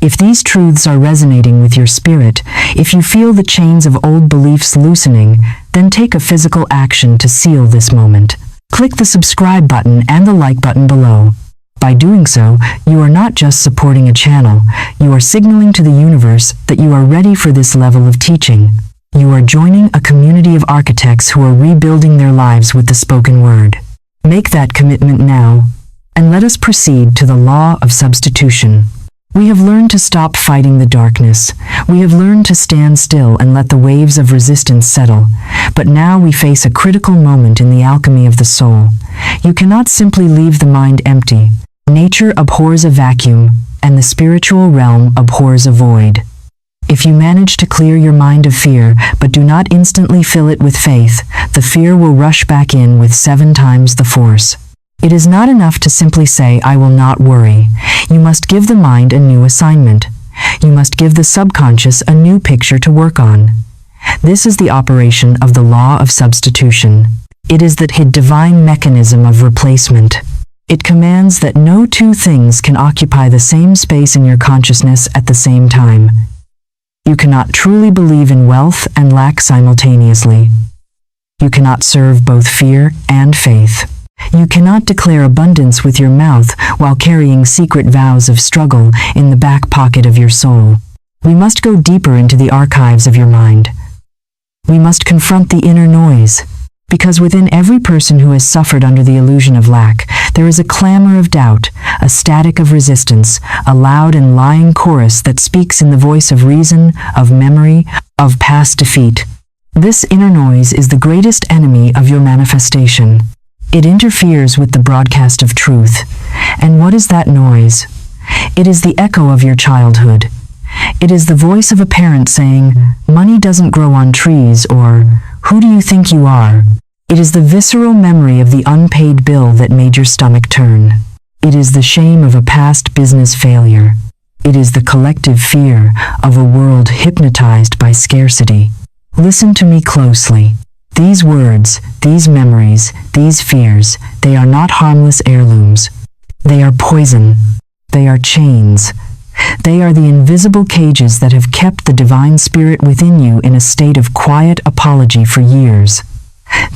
If these truths are resonating with your spirit, if you feel the chains of old beliefs loosening, then take a physical action to seal this moment. Click the subscribe button and the like button below. By doing so, you are not just supporting a channel, you are signaling to the universe that you are ready for this level of teaching. You are joining a community of architects who are rebuilding their lives with the spoken word. Make that commitment now, and let us proceed to the law of substitution. We have learned to stop fighting the darkness. We have learned to stand still and let the waves of resistance settle. But now we face a critical moment in the alchemy of the soul. You cannot simply leave the mind empty. Nature abhors a vacuum, and the spiritual realm abhors a void. If you manage to clear your mind of fear, but do not instantly fill it with faith, the fear will rush back in with 7 times the force. It is not enough to simply say, I will not worry. You must give the mind a new assignment. You must give the subconscious a new picture to work on. This is the operation of the law of substitution. It is that divine mechanism of replacement. It commands that no two things can occupy the same space in your consciousness at the same time. You cannot truly believe in wealth and lack simultaneously. You cannot serve both fear and faith. You cannot declare abundance with your mouth while carrying secret vows of struggle in the back pocket of your soul. We must go deeper into the archives of your mind. We must confront the inner noise, because within every person who has suffered under the illusion of lack, there is a clamor of doubt, a static of resistance, a loud and lying chorus that speaks in the voice of reason, of memory, of past defeat. This inner noise is the greatest enemy of your manifestation. It interferes with the broadcast of truth. And what is that noise? It is the echo of your childhood. It is the voice of a parent saying, money doesn't grow on trees, or, who do you think you are? It is the visceral memory of the unpaid bill that made your stomach turn. It is the shame of a past business failure. It is the collective fear of a world hypnotized by scarcity. Listen to me closely. These words, these memories, these fears, they are not harmless heirlooms. They are poison. They are chains. They are the invisible cages that have kept the divine spirit within you in a state of quiet apology for years.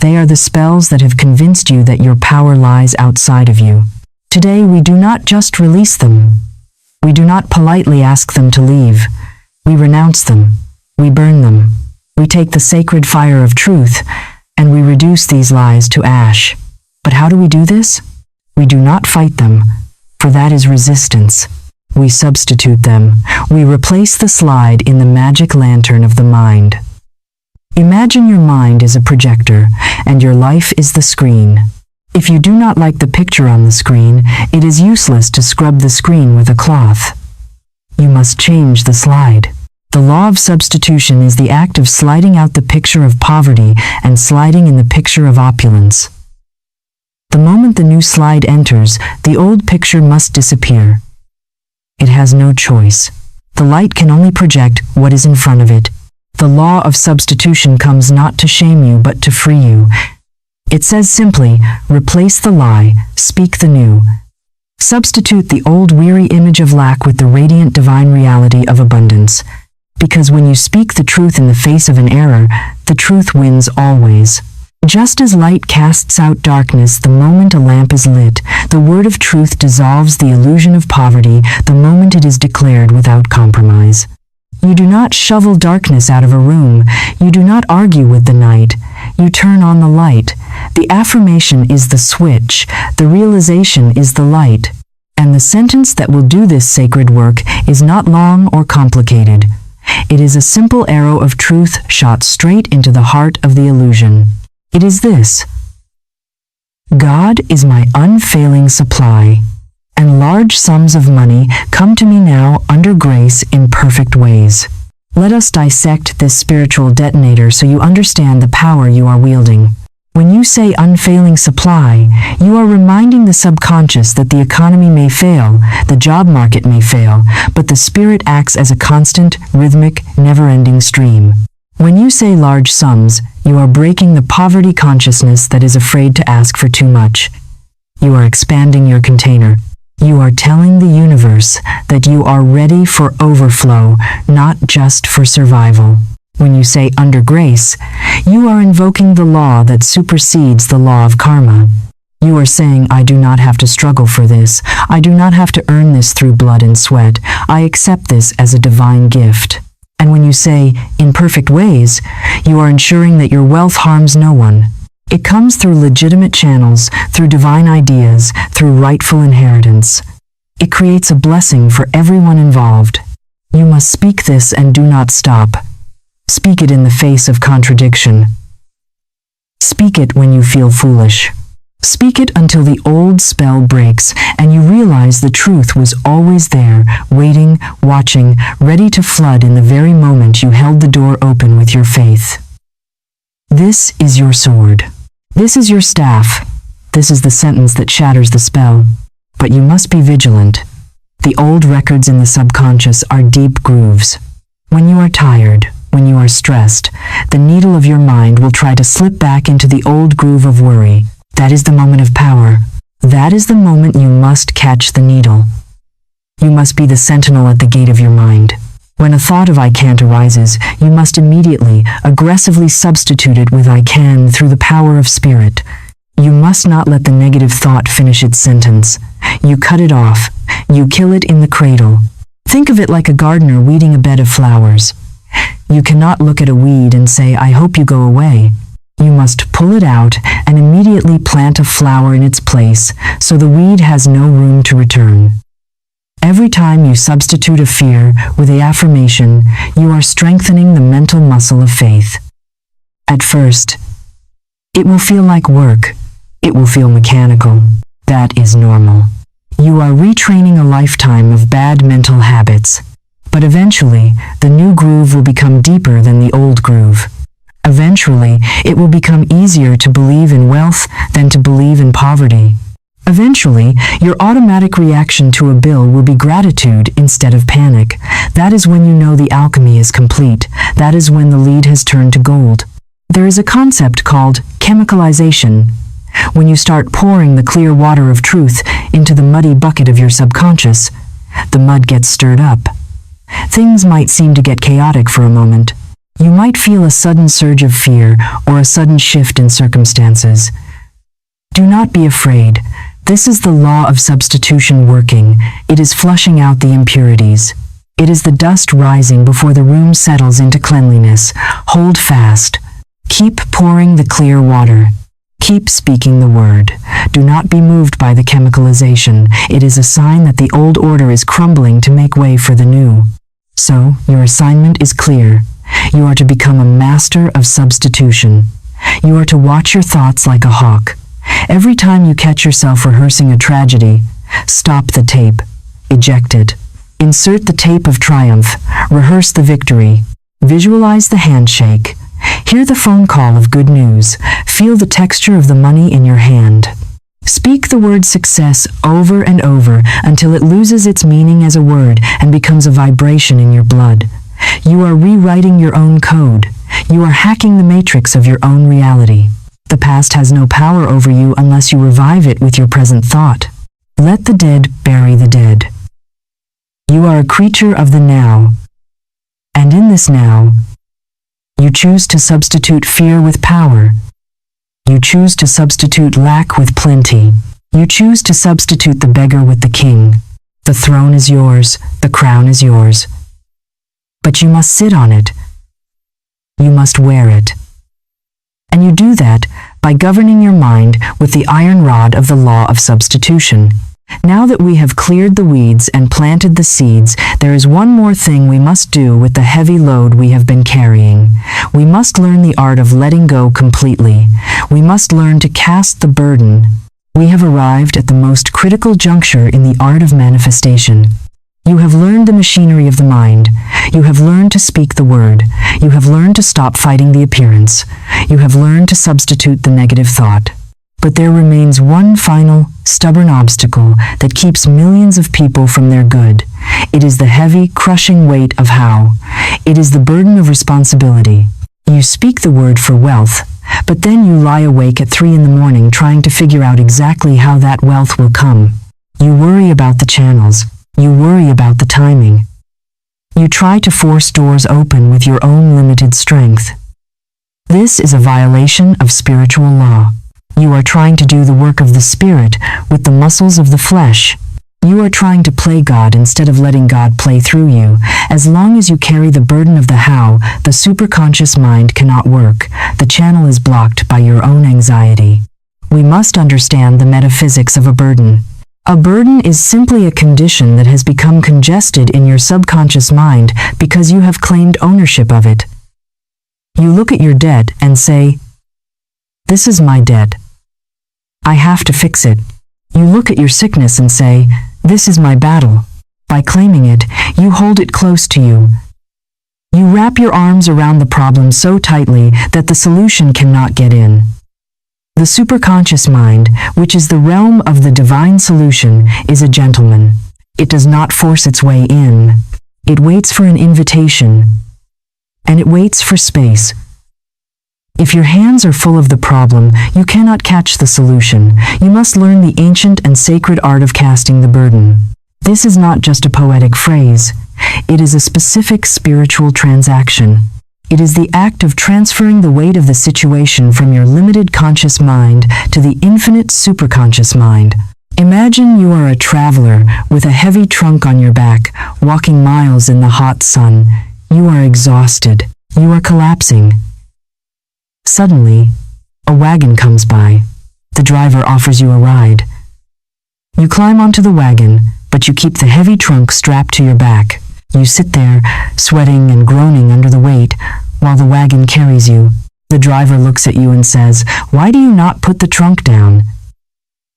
They are the spells that have convinced you that your power lies outside of you. Today we do not just release them. We do not politely ask them to leave. We renounce them. We burn them. We take the sacred fire of truth, and we reduce these lies to ash. But how do we do this? We do not fight them, for that is resistance. We substitute them. We replace the slide in the magic lantern of the mind. Imagine your mind is a projector, and your life is the screen. If you do not like the picture on the screen, it is useless to scrub the screen with a cloth. You must change the slide. The law of substitution is the act of sliding out the picture of poverty and sliding in the picture of opulence. The moment the new slide enters, the old picture must disappear. It has no choice. The light can only project what is in front of it. The law of substitution comes not to shame you, but to free you. It says simply, replace the lie, speak the new. Substitute the old weary image of lack with the radiant divine reality of abundance. Because when you speak the truth in the face of an error, the truth wins always. Just as light casts out darkness the moment a lamp is lit, the word of truth dissolves the illusion of poverty the moment it is declared without compromise. You do not shovel darkness out of a room. You do not argue with the night. You turn on the light. The affirmation is the switch. The realization is the light. And the sentence that will do this sacred work is not long or complicated. It is a simple arrow of truth shot straight into the heart of the illusion. It is this: God is my unfailing supply, and large sums of money come to me now under grace in perfect ways. Let us dissect this spiritual detonator so you understand the power you are wielding. When you say unfailing supply, you are reminding the subconscious that the economy may fail, the job market may fail, but the spirit acts as a constant, rhythmic, never-ending stream. When you say large sums, you are breaking the poverty consciousness that is afraid to ask for too much. You are expanding your container. You are telling the universe that you are ready for overflow, not just for survival. When you say under grace, you are invoking the law that supersedes the law of karma. You are saying, I do not have to struggle for this. I do not have to earn this through blood and sweat. I accept this as a divine gift. And when you say, in perfect ways, you are ensuring that your wealth harms no one. It comes through legitimate channels, through divine ideas, through rightful inheritance. It creates a blessing for everyone involved. You must speak this and do not stop. Speak it in the face of contradiction. Speak it when you feel foolish. Speak it until the old spell breaks and you realize the truth was always there, waiting, watching, ready to flood in the very moment you held the door open with your faith. This is your sword. This is your staff. This is the sentence that shatters the spell. But you must be vigilant. The old records in the subconscious are deep grooves. When you are tired, when you are stressed, the needle of your mind will try to slip back into the old groove of worry. That is the moment of power. That is the moment you must catch the needle. You must be the sentinel at the gate of your mind. When a thought of I can't arises, you must immediately, aggressively substitute it with I can through the power of spirit. You must not let the negative thought finish its sentence. You cut it off. You kill it in the cradle. Think of it like a gardener weeding a bed of flowers. You cannot look at a weed and say, I hope you go away. You must pull it out and immediately plant a flower in its place so the weed has no room to return. Every time you substitute a fear with the affirmation, you are strengthening the mental muscle of faith. At first, it will feel like work. It will feel mechanical. That is normal. You are retraining a lifetime of bad mental habits. But eventually, the new groove will become deeper than the old groove. Eventually, it will become easier to believe in wealth than to believe in poverty. Eventually, your automatic reaction to a bill will be gratitude instead of panic. That is when you know the alchemy is complete. That is when the lead has turned to gold. There is a concept called chemicalization. When you start pouring the clear water of truth into the muddy bucket of your subconscious, the mud gets stirred up. Things might seem to get chaotic for a moment. You might feel a sudden surge of fear or a sudden shift in circumstances. Do not be afraid. This is the law of substitution working. It is flushing out the impurities. It is the dust rising before the room settles into cleanliness. Hold fast. Keep pouring the clear water. Keep speaking the word. Do not be moved by the chemicalization. It is a sign that the old order is crumbling to make way for the new. So, your assignment is clear. You are to become a master of substitution. You are to watch your thoughts like a hawk. Every time you catch yourself rehearsing a tragedy, stop the tape. Eject it. Insert the tape of triumph. Rehearse the victory. Visualize the handshake. Hear the phone call of good news. Feel the texture of the money in your hand. Speak the word success over and over until it loses its meaning as a word and becomes a vibration in your blood. You are rewriting your own code. You are hacking the matrix of your own reality. The past has no power over you unless you revive it with your present thought. Let the dead bury the dead. You are a creature of the now. And in this now, you choose to substitute fear with power. You choose to substitute lack with plenty. You choose to substitute the beggar with the king. The throne is yours. The crown is yours. But you must sit on it. You must wear it. And you do that by governing your mind with the iron rod of the law of substitution. Now that we have cleared the weeds and planted the seeds, there is one more thing we must do with the heavy load we have been carrying. We must learn the art of letting go completely. We must learn to cast the burden. We have arrived at the most critical juncture in the art of manifestation. You have learned the machinery of the mind. You have learned to speak the word. You have learned to stop fighting the appearance. You have learned to substitute the negative thought. But there remains one final, stubborn obstacle that keeps millions of people from their good. It is the heavy, crushing weight of how. It is the burden of responsibility. You speak the word for wealth, but then you lie awake at 3 in the morning trying to figure out exactly how that wealth will come. You worry about the channels. You worry about the timing. You try to force doors open with your own limited strength. This is a violation of spiritual law. You are trying to do the work of the Spirit with the muscles of the flesh. You are trying to play God instead of letting God play through you. As long as you carry the burden of the how, the superconscious mind cannot work. The channel is blocked by your own anxiety. We must understand the metaphysics of a burden. A burden is simply a condition that has become congested in your subconscious mind because you have claimed ownership of it. You look at your debt and say, "This is my debt. I have to fix it." You look at your sickness and say, "This is my battle." By claiming it, you hold it close to you. You wrap your arms around the problem so tightly that the solution cannot get in. The superconscious mind, which is the realm of the divine solution, is a gentleman. It does not force its way in. It waits for an invitation. And it waits for space. If your hands are full of the problem, you cannot catch the solution. You must learn the ancient and sacred art of casting the burden. This is not just a poetic phrase. It is a specific spiritual transaction. It is the act of transferring the weight of the situation from your limited conscious mind to the infinite superconscious mind. Imagine you are a traveler with a heavy trunk on your back, walking miles in the hot sun. You are exhausted. You are collapsing. Suddenly, a wagon comes by. The driver offers you a ride. You climb onto the wagon, but you keep the heavy trunk strapped to your back. You sit there, sweating and groaning under the weight, while the wagon carries you. The driver looks at you and says, "Why do you not put the trunk down?"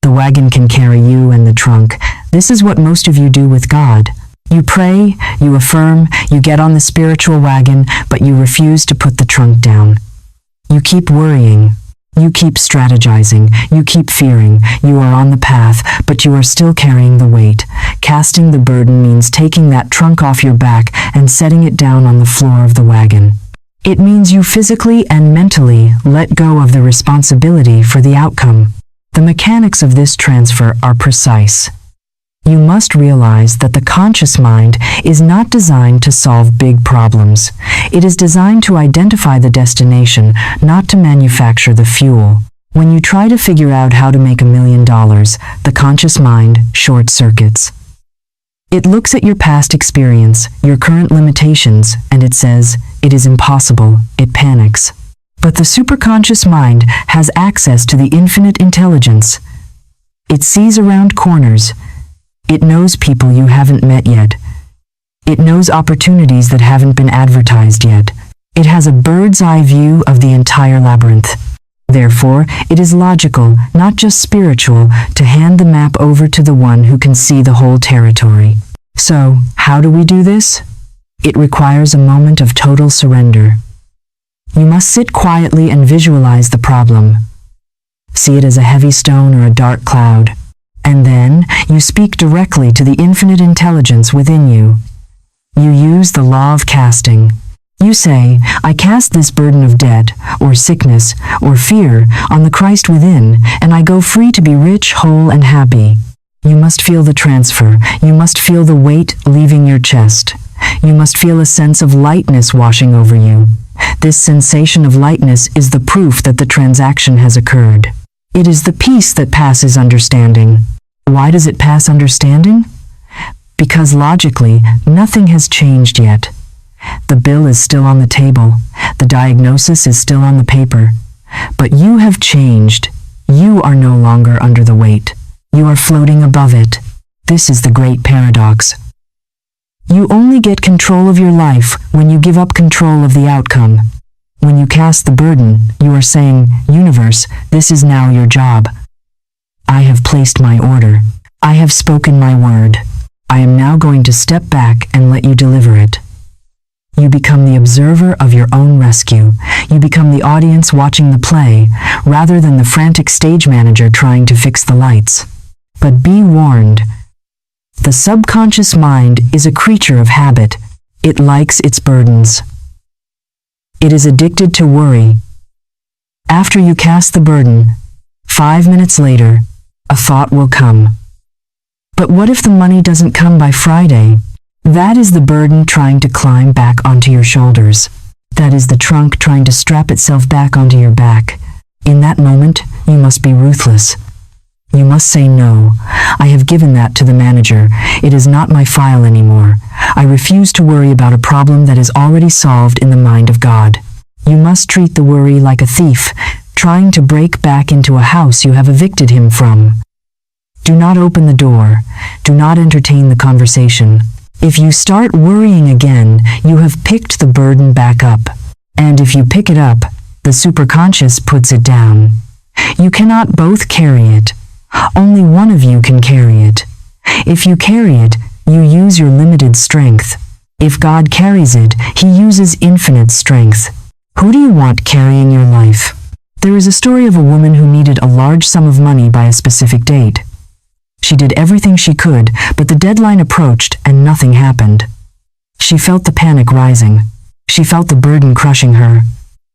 The wagon can carry you and the trunk. This is what most of you do with God. You pray, you affirm, you get on the spiritual wagon, but you refuse to put the trunk down. You keep worrying. You keep strategizing. You keep fearing. You are on the path, but you are still carrying the weight. Casting the burden means taking that trunk off your back and setting it down on the floor of the wagon. It means you physically and mentally let go of the responsibility for the outcome. The mechanics of this transfer are precise. You must realize that the conscious mind is not designed to solve big problems. It is designed to identify the destination, not to manufacture the fuel. When you try to figure out how to make $1 million, the conscious mind short circuits. It looks at your past experience, your current limitations, and it says, "It is impossible." It panics. But the superconscious mind has access to the infinite intelligence. It sees around corners. It knows people you haven't met yet. It knows opportunities that haven't been advertised yet. It has a bird's eye view of the entire labyrinth. Therefore, it is logical, not just spiritual, to hand the map over to the one who can see the whole territory. So, how do we do this? It requires a moment of total surrender. You must sit quietly and visualize the problem. See it as a heavy stone or a dark cloud. And then, you speak directly to the infinite intelligence within you. You use the law of casting. You say, "I cast this burden of debt, or sickness, or fear on the Christ within, and I go free to be rich, whole, and happy." You must feel the transfer. You must feel the weight leaving your chest. You must feel a sense of lightness washing over you. This sensation of lightness is the proof that the transaction has occurred. It is the peace that passes understanding. Why does it pass understanding? Because logically, nothing has changed yet. The bill is still on the table. The diagnosis is still on the paper. But you have changed. You are no longer under the weight. You are floating above it. This is the great paradox. You only get control of your life when you give up control of the outcome. When you cast the burden, you are saying, "Universe, this is now your job. I have placed my order. I have spoken my word. I am now going to step back and let you deliver it." You become the observer of your own rescue. You become the audience watching the play, rather than the frantic stage manager trying to fix the lights. But be warned. The subconscious mind is a creature of habit. It likes its burdens. It is addicted to worry. After you cast the burden, 5 minutes later, a thought will come. But what if the money doesn't come by Friday? That is the burden trying to climb back onto your shoulders. That is the trunk trying to strap itself back onto your back. In that moment, you must be ruthless. You must say no. I have given that to the manager. It is not my file anymore. I refuse to worry about a problem that is already solved in the mind of God. You must treat the worry like a thief, trying to break back into a house you have evicted him from. Do not open the door. Do not entertain the conversation. If you start worrying again, you have picked the burden back up. And if you pick it up, the superconscious puts it down. You cannot both carry it. Only one of you can carry it. If you carry it, you use your limited strength. If God carries it, He uses infinite strength. Who do you want carrying your life? There is a story of a woman who needed a large sum of money by a specific date. She did everything she could, but the deadline approached and nothing happened. She felt the panic rising. She felt the burden crushing her.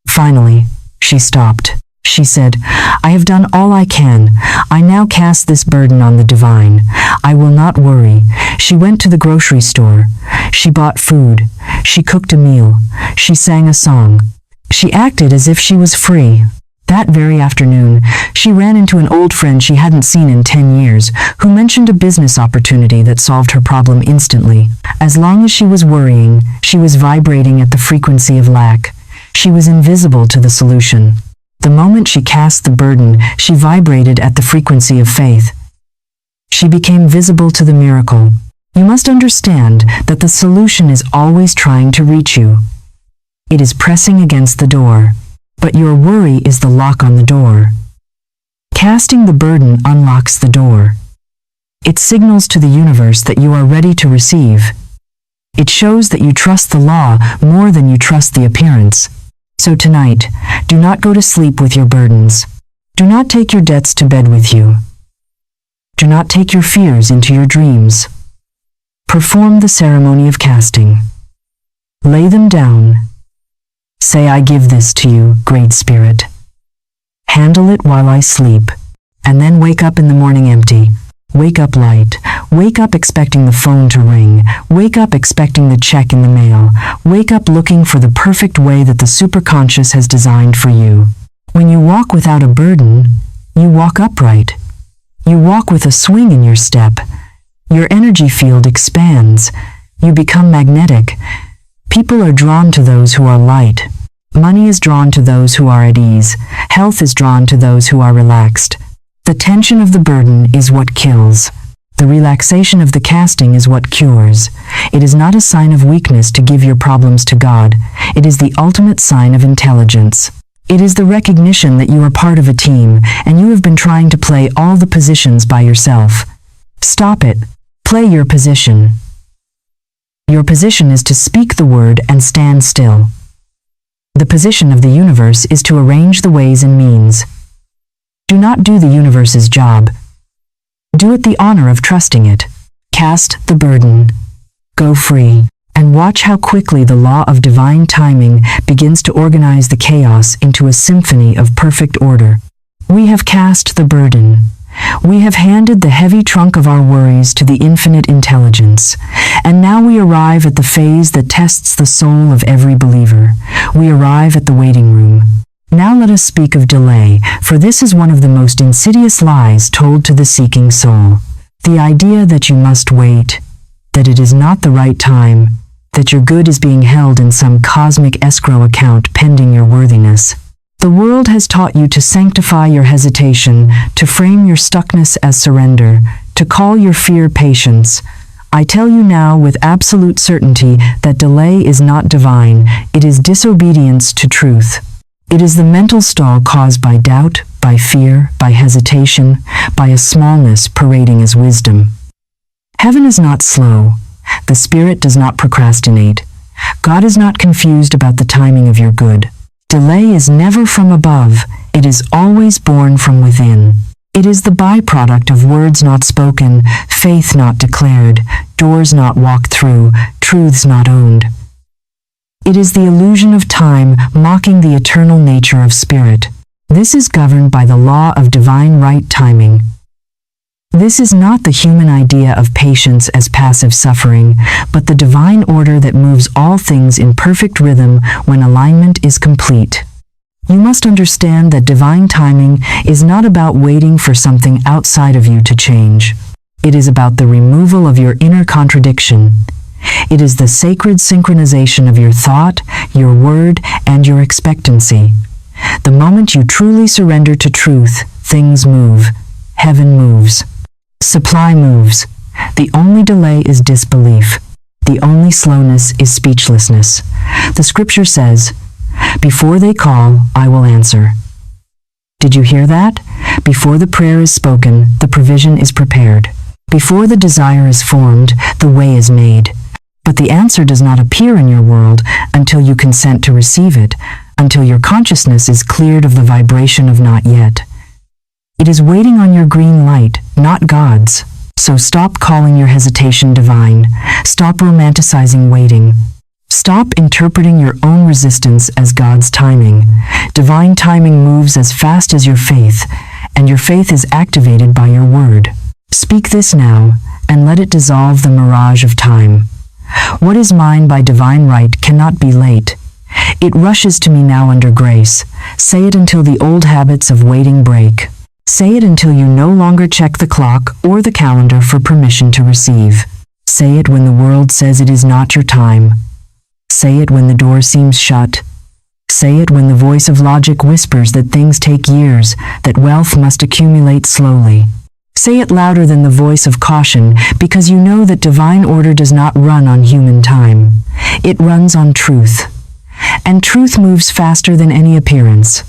Finally, she stopped. She said, "I have done all I can. I now cast this burden on the divine. I will not worry." She went to the grocery store. She bought food. She cooked a meal. She sang a song. She acted as if she was free. That very afternoon, she ran into an old friend she hadn't seen in 10 years, who mentioned a business opportunity that solved her problem instantly. As long as she was worrying, she was vibrating at the frequency of lack. She was invisible to the solution. The moment she cast the burden, she vibrated at the frequency of faith. She became visible to the miracle. You must understand that the solution is always trying to reach you. It is pressing against the door. But your worry is the lock on the door. Casting the burden unlocks the door. It signals to the universe that you are ready to receive. It shows that you trust the law more than you trust the appearance. So tonight, Do not go to sleep with your burdens. Do not take your debts to bed with you. Do not take your fears into your dreams. Perform the ceremony of casting. Lay them down. Say, I give this to you, Great Spirit. Handle it while I sleep, and then wake up in the morning empty. Wake up light. Wake up expecting the phone to ring. Wake up expecting the check in the mail. Wake up looking for the perfect way that the superconscious has designed for you. When you walk without a burden, you walk upright. You walk with a swing in your step. Your energy field expands. You become magnetic. People are drawn to those who are light. Money is drawn to those who are at ease. Health is drawn to those who are relaxed. The tension of the burden is what kills. The relaxation of the casting is what cures. It is not a sign of weakness to give your problems to God. It is the ultimate sign of intelligence. It is the recognition that you are part of a team, and you have been trying to play all the positions by yourself. Stop it. Play your position. Your position is to speak the word and stand still. The position of the universe is to arrange the ways and means. Do not do the universe's job. Do it the honor of trusting it. Cast the burden. Go free, and watch how quickly the law of divine timing begins to organize the chaos into a symphony of perfect order. We have cast the burden. We have handed the heavy trunk of our worries to the infinite intelligence, and now we arrive at the phase that tests the soul of every believer. We arrive at the waiting room. Now let us speak of delay, for this is one of the most insidious lies told to the seeking soul. The idea that you must wait, that it is not the right time, that your good is being held in some cosmic escrow account pending your worthiness. The world has taught you to sanctify your hesitation, to frame your stuckness as surrender, to call your fear patience. I tell you now with absolute certainty that delay is not divine, it is disobedience to truth. It is the mental stall caused by doubt, by fear, by hesitation, by a smallness parading as wisdom. Heaven is not slow. The Spirit does not procrastinate. God is not confused about the timing of your good. Delay is never from above. It is always born from within. It is the byproduct of words not spoken, faith not declared, doors not walked through, truths not owned. It is the illusion of time mocking the eternal nature of spirit. This is governed by the law of divine right timing. This is not the human idea of patience as passive suffering, but the divine order that moves all things in perfect rhythm when alignment is complete. You must understand that divine timing is not about waiting for something outside of you to change. It is about the removal of your inner contradiction. It is the sacred synchronization of your thought, your word, and your expectancy. The moment you truly surrender to truth, things move. Heaven moves. Supply moves. The only delay is disbelief. The only slowness is speechlessness. The scripture says, "Before they call, I will answer." Did you hear that? Before the prayer is spoken, the provision is prepared. Before the desire is formed, the way is made. But the answer does not appear in your world until you consent to receive it, until your consciousness is cleared of the vibration of not yet. It is waiting on your green light, not God's. So stop calling your hesitation divine. Stop romanticizing waiting. Stop interpreting your own resistance as God's timing. Divine timing moves as fast as your faith, and your faith is activated by your word. Speak this now, and let it dissolve the mirage of time. What is mine by divine right cannot be late. It rushes to me now under grace. Say it until the old habits of waiting break. Say it until you no longer check the clock or the calendar for permission to receive. Say it when the world says it is not your time. Say it when the door seems shut. Say it when the voice of logic whispers that things take years, that wealth must accumulate slowly. Say it louder than the voice of caution, because you know that divine order does not run on human time. It runs on truth. And truth moves faster than any appearance.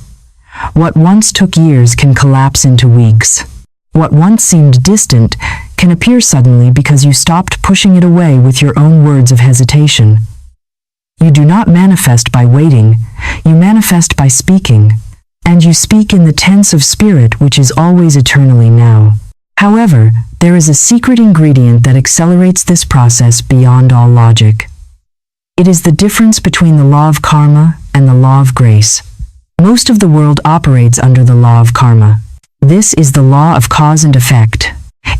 What once took years can collapse into weeks. What once seemed distant can appear suddenly because you stopped pushing it away with your own words of hesitation. You do not manifest by waiting, you manifest by speaking. And you speak in the tense of spirit which is always eternally now. However, there is a secret ingredient that accelerates this process beyond all logic. It is the difference between the law of karma and the law of grace. Most of the world operates under the law of karma. This is the law of cause and effect.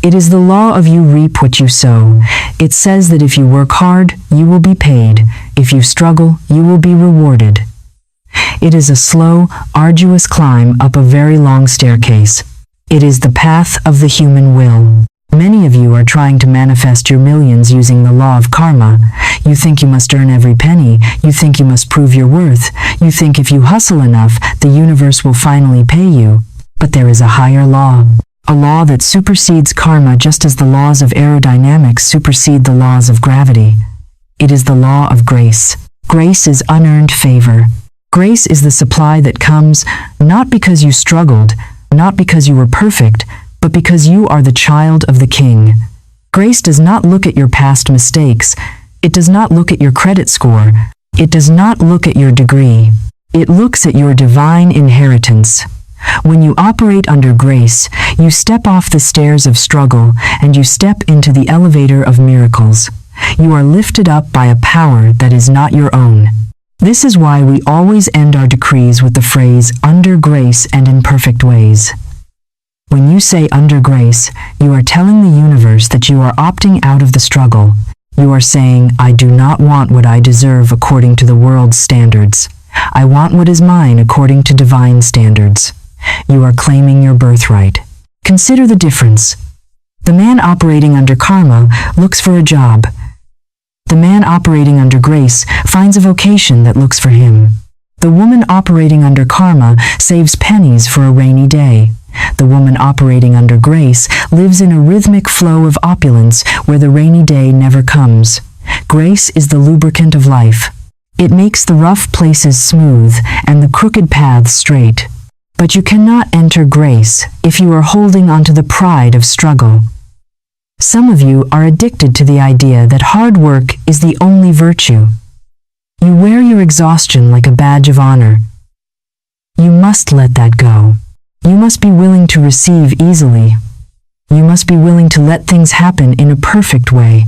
It is the law of you reap what you sow. It says that if you work hard, you will be paid. If you struggle, you will be rewarded. It is a slow, arduous climb up a very long staircase. It is the path of the human will. Many of you are trying to manifest your millions using the law of karma. You think you must earn every penny. You think you must prove your worth. You think if you hustle enough, the universe will finally pay you. But there is a higher law. A law that supersedes karma just as the laws of aerodynamics supersede the laws of gravity. It is the law of grace. Grace is unearned favor. Grace is the supply that comes not because you struggled, not because you were perfect, but because you are the child of the King. Grace does not look at your past mistakes. It does not look at your credit score. It does not look at your degree. It looks at your divine inheritance. When you operate under grace, you step off the stairs of struggle and you step into the elevator of miracles. You are lifted up by a power that is not your own. This is why we always end our decrees with the phrase, under grace and in perfect ways. When you say under grace, you are telling the universe that you are opting out of the struggle. You are saying, I do not want what I deserve according to the world's standards. I want what is mine according to divine standards. You are claiming your birthright. Consider the difference. The man operating under karma looks for a job. The man operating under grace finds a vocation that looks for him. The woman operating under karma saves pennies for a rainy day. The woman operating under grace lives in a rhythmic flow of opulence where the rainy day never comes. Grace is the lubricant of life. It makes the rough places smooth and the crooked paths straight. But you cannot enter grace if you are holding onto the pride of struggle. Some of you are addicted to the idea that hard work is the only virtue. You wear your exhaustion like a badge of honor. You must let that go. You must be willing to receive easily. You must be willing to let things happen in a perfect way.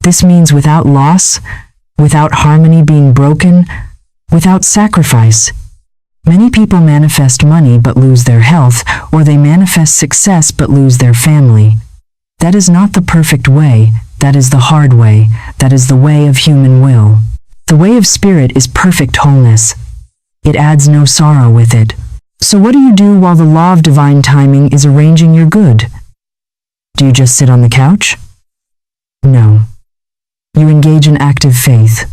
This means without loss, without harmony being broken, without sacrifice. Many people manifest money but lose their health, or they manifest success but lose their family. That is not the perfect way, that is the hard way, that is the way of human will. The way of spirit is perfect wholeness. It adds no sorrow with it. So what do you do while the law of divine timing is arranging your good? Do you just sit on the couch? No. You engage in active faith.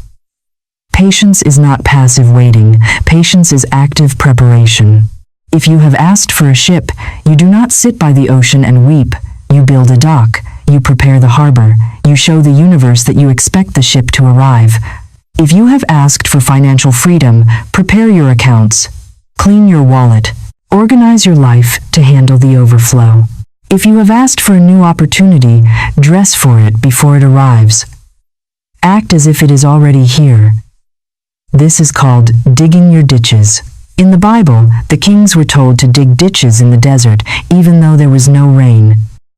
Patience is not passive waiting. Patience is active preparation. If you have asked for a ship, you do not sit by the ocean and weep. You build a dock. You prepare the harbor. You show the universe that you expect the ship to arrive. If you have asked for financial freedom, prepare your accounts. Clean your wallet. Organize your life to handle the overflow. If you have asked for a new opportunity, dress for it before it arrives. Act as if it is already here. This is called digging your ditches. In the Bible, the kings were told to dig ditches in the desert, even though there was no rain.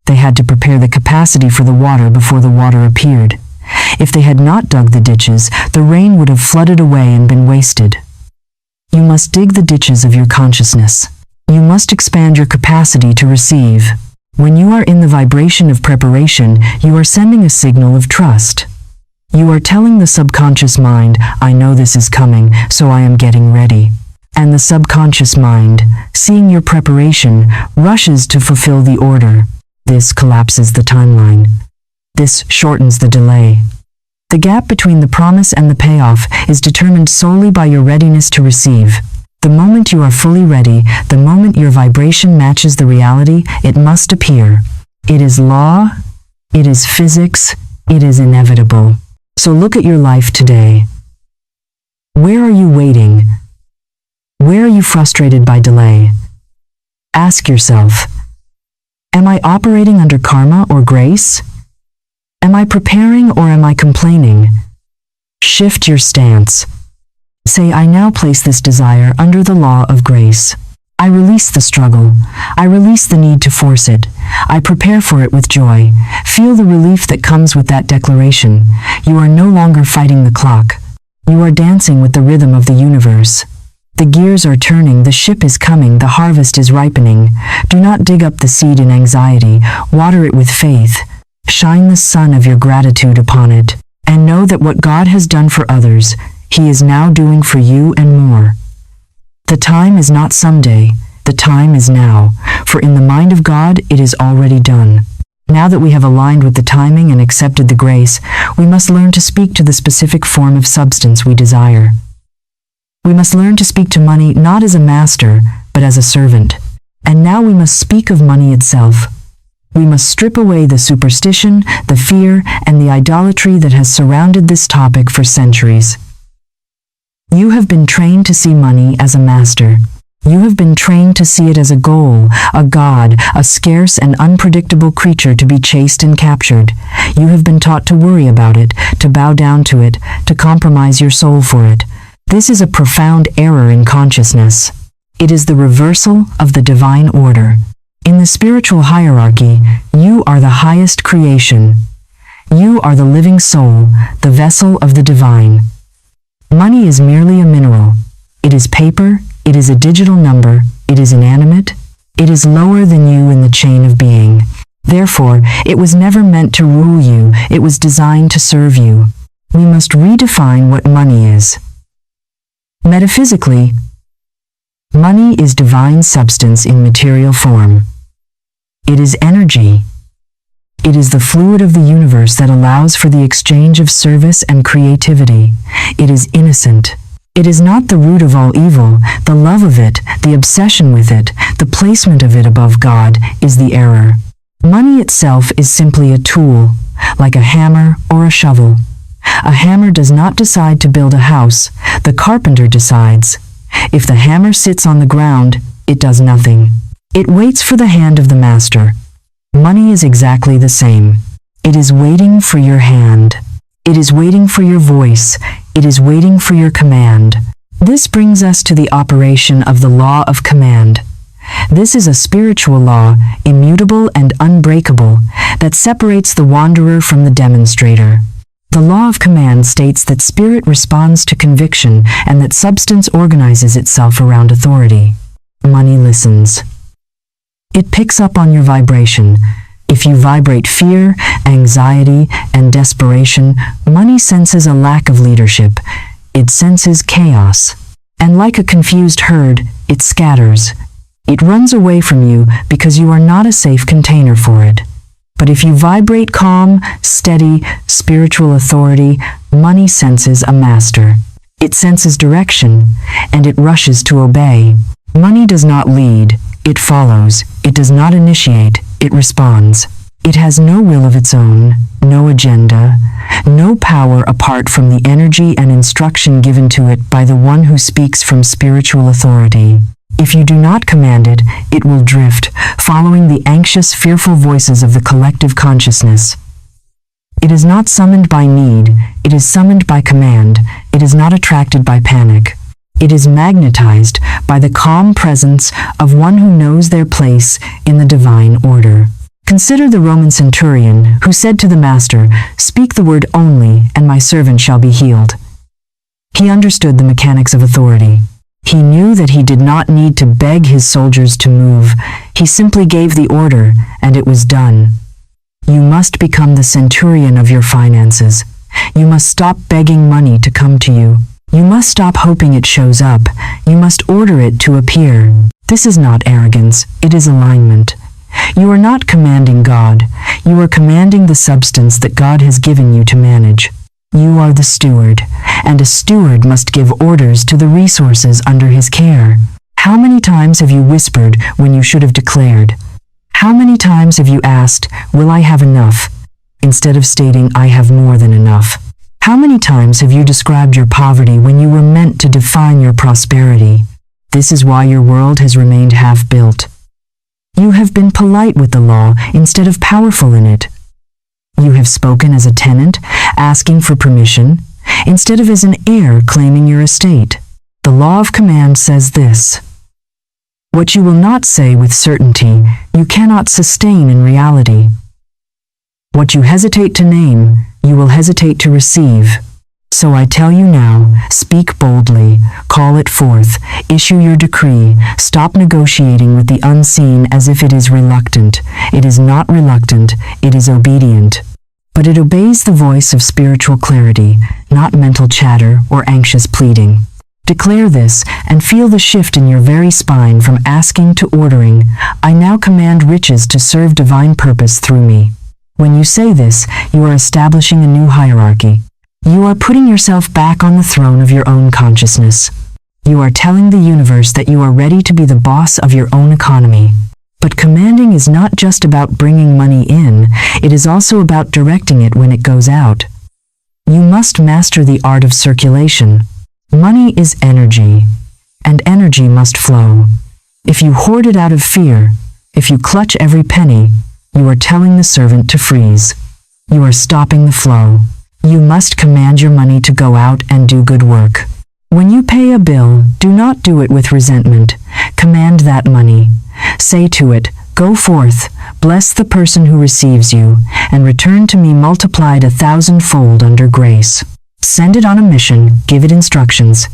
They had to prepare the capacity for the water before the water appeared. If they had not dug the ditches, the rain would have flooded away and been wasted. You must dig the ditches of your consciousness. You must expand your capacity to receive. When you are in the vibration of preparation, you are sending a signal of trust. You are telling the subconscious mind, I know this is coming, so I am getting ready. And the subconscious mind, seeing your preparation, rushes to fulfill the order. This collapses the timeline. This shortens the delay. The gap between the promise and the payoff is determined solely by your readiness to receive. The moment you are fully ready, the moment your vibration matches the reality, it must appear. It is law, it is physics, it is inevitable. So look at your life today. Where are you waiting? Where are you frustrated by delay? Ask yourself, am I operating under karma or grace? Am I preparing or am I complaining? Shift your stance. Say, I now place this desire under the law of grace. I release the struggle. I release the need to force it. I prepare for it with joy. Feel the relief that comes with that declaration. You are no longer fighting the clock. You are dancing with the rhythm of the universe. The gears are turning, the ship is coming, the harvest is ripening. Do not dig up the seed in anxiety. Water it with faith. Shine the sun of your gratitude upon it. And know that what God has done for others, He is now doing for you and more. The time is not someday, the time is now, for in the mind of God it is already done. Now that we have aligned with the timing and accepted the grace, we must learn to speak to the specific form of substance we desire. We must learn to speak to money not as a master, but as a servant. And now we must speak of money itself. We must strip away the superstition, the fear, and the idolatry that has surrounded this topic for centuries. You have been trained to see money as a master. You have been trained to see it as a goal, a god, a scarce and unpredictable creature to be chased and captured. You have been taught to worry about it, to bow down to it, to compromise your soul for it. This is a profound error in consciousness. It is the reversal of the divine order. In the spiritual hierarchy, you are the highest creation. You are the living soul, the vessel of the divine. Money is merely a mineral. It is paper, it is a digital number, it is inanimate, it is lower than you in the chain of being. Therefore, it was never meant to rule you, it was designed to serve you. We must redefine what money is. Metaphysically, money is divine substance in material form. It is energy. It is the fluid of the universe that allows for the exchange of service and creativity. It is innocent. It is not the root of all evil. The love of it, the obsession with it, the placement of it above God is the error. Money itself is simply a tool, like a hammer or a shovel. A hammer does not decide to build a house. The carpenter decides. If the hammer sits on the ground, it does nothing. It waits for the hand of the master. Money is exactly the same. It is waiting for your hand. It is waiting for your voice. It is waiting for your command. This brings us to the operation of the law of command. This is a spiritual law, immutable and unbreakable, that separates the wanderer from the demonstrator. The law of command states that spirit responds to conviction and that substance organizes itself around authority. Money listens. It picks up on your vibration. If you vibrate fear, anxiety, and desperation, money senses a lack of leadership. It senses chaos. And like a confused herd, it scatters. It runs away from you because you are not a safe container for it. But if you vibrate calm, steady, spiritual authority, money senses a master. It senses direction, and it rushes to obey. Money does not lead. It follows. It does not initiate. It responds. It has no will of its own, no agenda, no power apart from the energy and instruction given to it by the one who speaks from spiritual authority. If you do not command it, it will drift, following the anxious, fearful voices of the collective consciousness. It is not summoned by need. It is summoned by command. It is not attracted by panic. It is magnetized by the calm presence of one who knows their place in the divine order. Consider the Roman centurion who said to the master, "Speak the word only, and my servant shall be healed." He understood the mechanics of authority. He knew that he did not need to beg his soldiers to move. He simply gave the order, and it was done. You must become the centurion of your finances. You must stop begging money to come to you. You must stop hoping it shows up. You must order it to appear. This is not arrogance, it is alignment. You are not commanding God. You are commanding the substance that God has given you to manage. You are the steward, and a steward must give orders to the resources under his care. How many times have you whispered when you should have declared? How many times have you asked, "Will I have enough?" instead of stating, "I have more than enough"? How many times have you described your poverty when you were meant to define your prosperity? This is why your world has remained half-built. You have been polite with the law instead of powerful in it. You have spoken as a tenant, asking for permission. instead of as an heir claiming your estate. The law of command says this: what you will not say with certainty, you cannot sustain in reality. What you hesitate to name, you will hesitate to receive. So I tell you now, speak boldly, call it forth, issue your decree, stop negotiating with the unseen as if it is reluctant. It is not reluctant, it is obedient. But it obeys the voice of spiritual clarity, not mental chatter or anxious pleading. Declare this and feel the shift in your very spine from asking to ordering. I now command riches to serve divine purpose through me. When you say this, you are establishing a new hierarchy. You are putting yourself back on the throne of your own consciousness. You are telling the universe that you are ready to be the boss of your own economy. But commanding is not just about bringing money in, it is also about directing it when it goes out. You must master the art of circulation. Money is energy, and energy must flow. If you hoard it out of fear, if you clutch every penny, you are telling the servant to freeze. You are stopping the flow. You must command your money to go out and do good work. When you pay a bill, do not do it with resentment. Command that money. Say to it, go forth, bless the person who receives you, and return to me multiplied 1,000-fold under grace. Send it on a mission, give it instructions.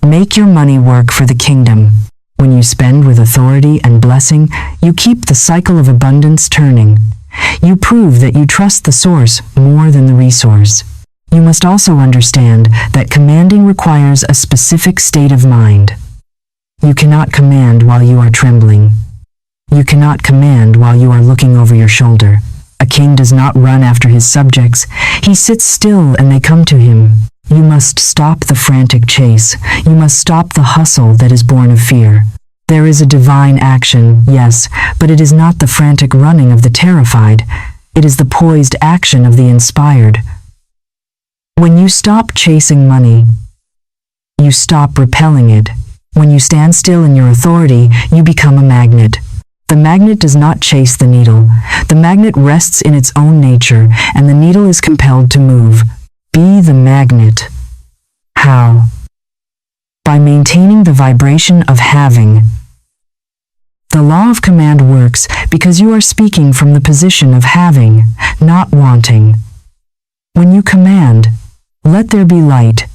Make your money work for the kingdom. When you spend with authority and blessing, you keep the cycle of abundance turning. You prove that you trust the source more than the resource. You must also understand that commanding requires a specific state of mind. You cannot command while you are trembling. You cannot command while you are looking over your shoulder. A king does not run after his subjects. He sits still and they come to him. You must stop the frantic chase. You must stop the hustle that is born of fear. There is a divine action, yes, but it is not the frantic running of the terrified. It is the poised action of the inspired. When you stop chasing money, you stop repelling it. When you stand still in your authority, you become a magnet. The magnet does not chase the needle. The magnet rests in its own nature, and the needle is compelled to move. Be the magnet. How? By maintaining the vibration of having. The law of command works because you are speaking from the position of having, not wanting. When you command, let there be light,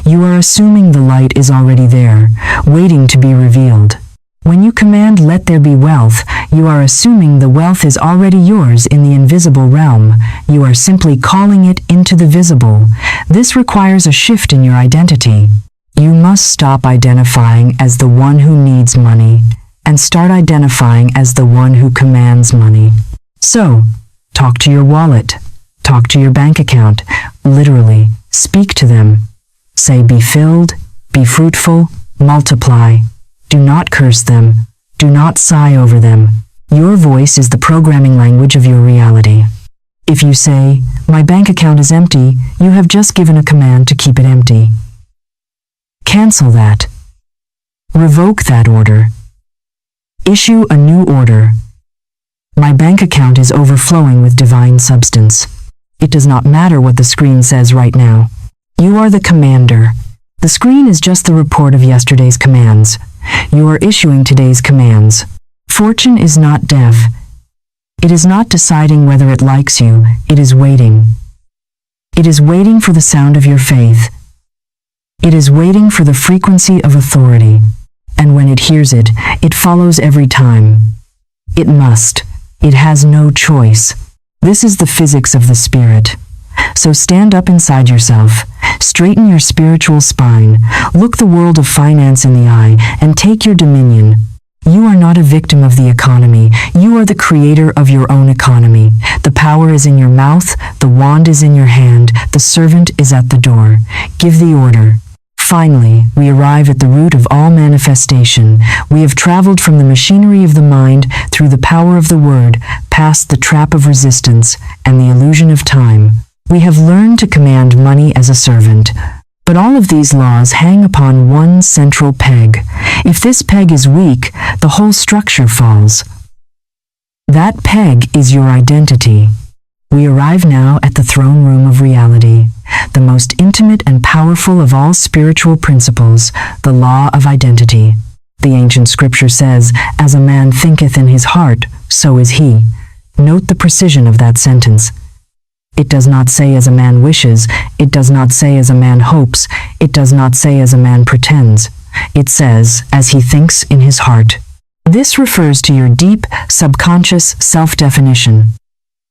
you are assuming the light is already there, waiting to be revealed. When you command let there be wealth, you are assuming the wealth is already yours in the invisible realm. You are simply calling it into the visible. This requires a shift in your identity. You must stop identifying as the one who needs money and start identifying as the one who commands money. So, talk to your wallet. Talk to your bank account. Literally, speak to them. Say, be filled, be fruitful, multiply. Do not curse them. Do not sigh over them. Your voice is the programming language of your reality. If you say, my bank account is empty, you have just given a command to keep it empty. Cancel that. Revoke that order. Issue a new order. My bank account is overflowing with divine substance. It does not matter what the screen says right now. You are the commander. The screen is just the report of yesterday's commands. You are issuing today's commands. Fortune is not deaf. It is not deciding whether it likes you. It is waiting. It is waiting for the sound of your faith. It is waiting for the frequency of authority. And when it hears it, it follows every time. It must. It has no choice. This is the physics of the spirit. So stand up inside yourself, straighten your spiritual spine, look the world of finance in the eye, and take your dominion. You are not a victim of the economy. You are the creator of your own economy. The power is in your mouth, the wand is in your hand, the servant is at the door. Give the order. Finally, we arrive at the root of all manifestation. We have traveled from the machinery of the mind through the power of the word, past the trap of resistance and the illusion of time. We have learned to command money as a servant. But all of these laws hang upon one central peg. If this peg is weak, the whole structure falls. That peg is your identity. We arrive now at the throne room of reality, the most intimate and powerful of all spiritual principles, the law of identity. The ancient scripture says, "As a man thinketh in his heart, so is he." Note the precision of that sentence. It does not say as a man wishes, it does not say as a man hopes, it does not say as a man pretends. It says, as he thinks in his heart. This refers to your deep, subconscious self-definition.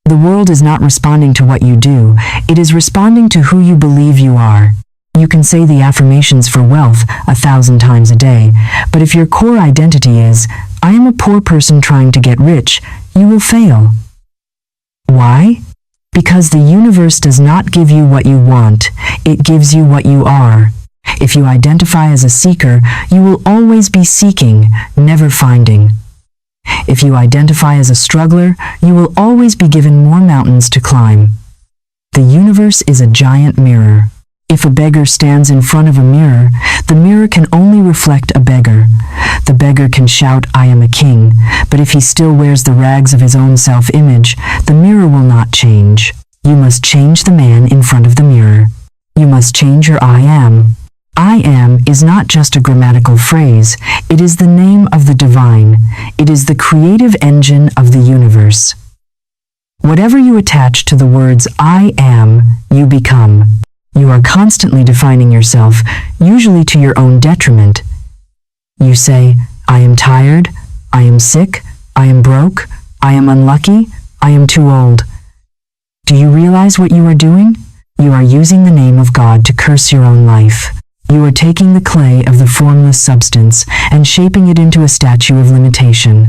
The world is not responding to what you do, it is responding to who you believe you are. You can say the affirmations for wealth 1,000 times a day, but if your core identity is, "I am a poor person trying to get rich," you will fail. Why? Because the universe does not give you what you want, it gives you what you are. If you identify as a seeker, you will always be seeking, never finding. If you identify as a struggler, you will always be given more mountains to climb. The universe is a giant mirror. If a beggar stands in front of a mirror, the mirror can only reflect a beggar. The beggar can shout, "I am a king," but if he still wears the rags of his own self-image, the mirror will not change. You must change the man in front of the mirror. You must change your "I am." I am is not just a grammatical phrase, it is the name of the divine. It is the creative engine of the universe. Whatever you attach to the words "I am," you become. You are constantly defining yourself, usually to your own detriment. You say, "I am tired, I am sick, I am broke, I am unlucky, I am too old." Do you realize what you are doing? You are using the name of God to curse your own life. You are taking the clay of the formless substance and shaping it into a statue of limitation.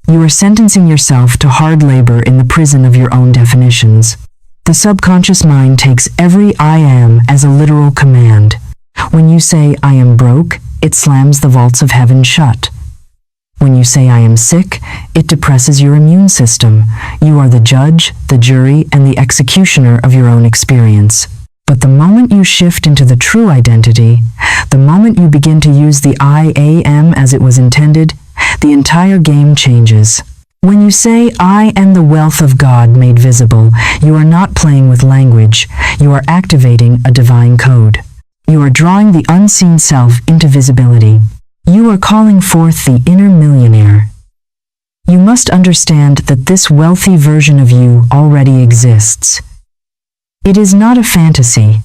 You are sentencing yourself to hard labor in the prison of your own definitions. The subconscious mind takes every "I am" as a literal command. When you say "I am broke," it slams the vaults of heaven shut. When you say "I am sick," it depresses your immune system. You are the judge, the jury, and the executioner of your own experience. But the moment you shift into the true identity, the moment you begin to use the "I am" as it was intended, the entire game changes. When you say, "I am the wealth of God made visible," you are not playing with language, you are activating a divine code. You are drawing the unseen self into visibility. You are calling forth the inner millionaire. You must understand that this wealthy version of you already exists. It is not a fantasy.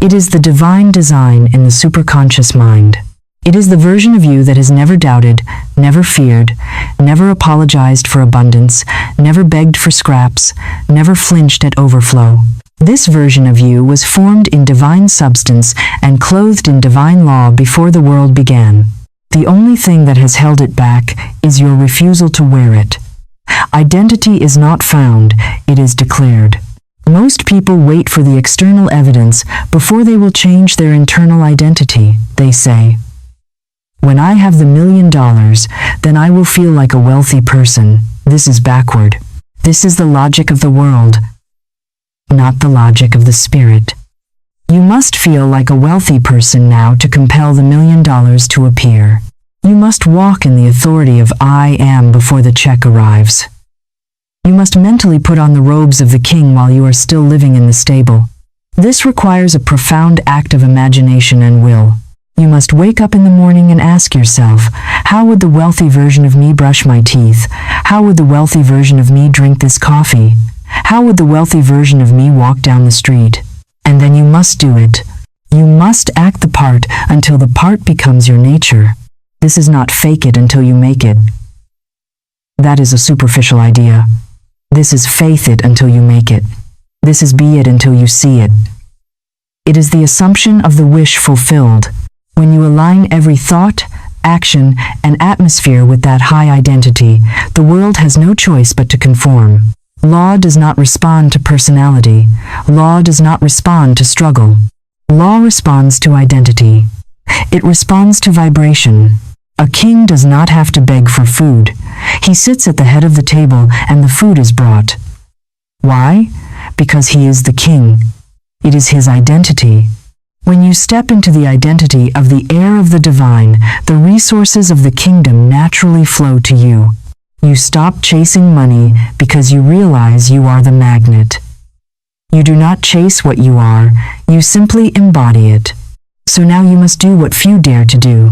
It is the divine design in the superconscious mind. It is the version of you that has never doubted, never feared, never apologized for abundance, never begged for scraps, never flinched at overflow. This version of you was formed in divine substance and clothed in divine law before the world began. The only thing that has held it back is your refusal to wear it. Identity is not found, it is declared. Most people wait for the external evidence before they will change their internal identity. They say, "When I have the $1 million, then I will feel like a wealthy person." This is backward. This is the logic of the world, not the logic of the spirit. You must feel like a wealthy person now to compel the $1 million to appear. You must walk in the authority of "I am" before the check arrives. You must mentally put on the robes of the king while you are still living in the stable. This requires a profound act of imagination and will. You must wake up in the morning and ask yourself, how would the wealthy version of me brush my teeth? How would the wealthy version of me drink this coffee? How would the wealthy version of me walk down the street? And then you must do it. You must act the part until the part becomes your nature. This is not fake it until you make it. That is a superficial idea. This is faith it until you make it. This is be it until you see it. It is the assumption of the wish fulfilled. When you align every thought, action, and atmosphere with that high identity, the world has no choice but to conform. Law does not respond to personality. Law does not respond to struggle. Law responds to identity. It responds to vibration. A king does not have to beg for food. He sits at the head of the table and the food is brought. Why? Because he is the king. It is his identity. When you step into the identity of the heir of the divine, the resources of the kingdom naturally flow to you. You stop chasing money because you realize you are the magnet. You do not chase what you are, you simply embody it. So now you must do what few dare to do.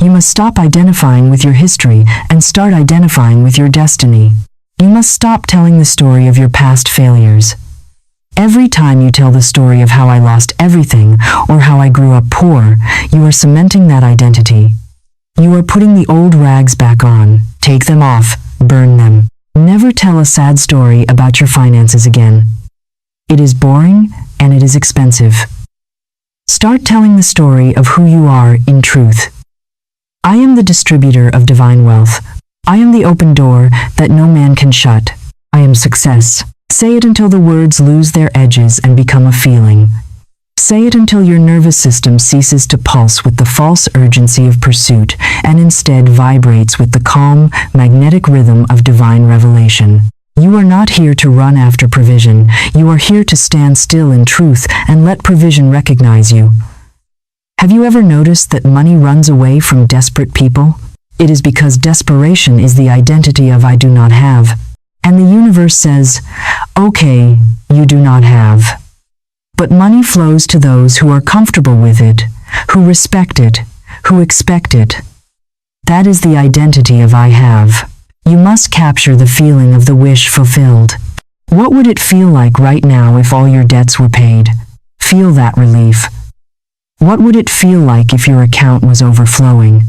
You must stop identifying with your history and start identifying with your destiny. You must stop telling the story of your past failures. Every time you tell the story of how I lost everything or how I grew up poor, you are cementing that identity. You are putting the old rags back on. Take them off, burn them. Never tell a sad story about your finances again. It is boring and it is expensive. Start telling the story of who you are in truth. I am the distributor of divine wealth. I am the open door that no man can shut. I am success. Say it until the words lose their edges and become a feeling. Say it until your nervous system ceases to pulse with the false urgency of pursuit and instead vibrates with the calm, magnetic rhythm of divine revelation. You are not here to run after provision. You are here to stand still in truth and let provision recognize you. Have you ever noticed that money runs away from desperate people? It is because desperation is the identity of I do not have. And the universe says, okay, you do not have. But money flows to those who are comfortable with it, who respect it, who expect it. That is the identity of I have. You must capture the feeling of the wish fulfilled. What would it feel like right now if all your debts were paid? Feel that relief. What would it feel like if your account was overflowing?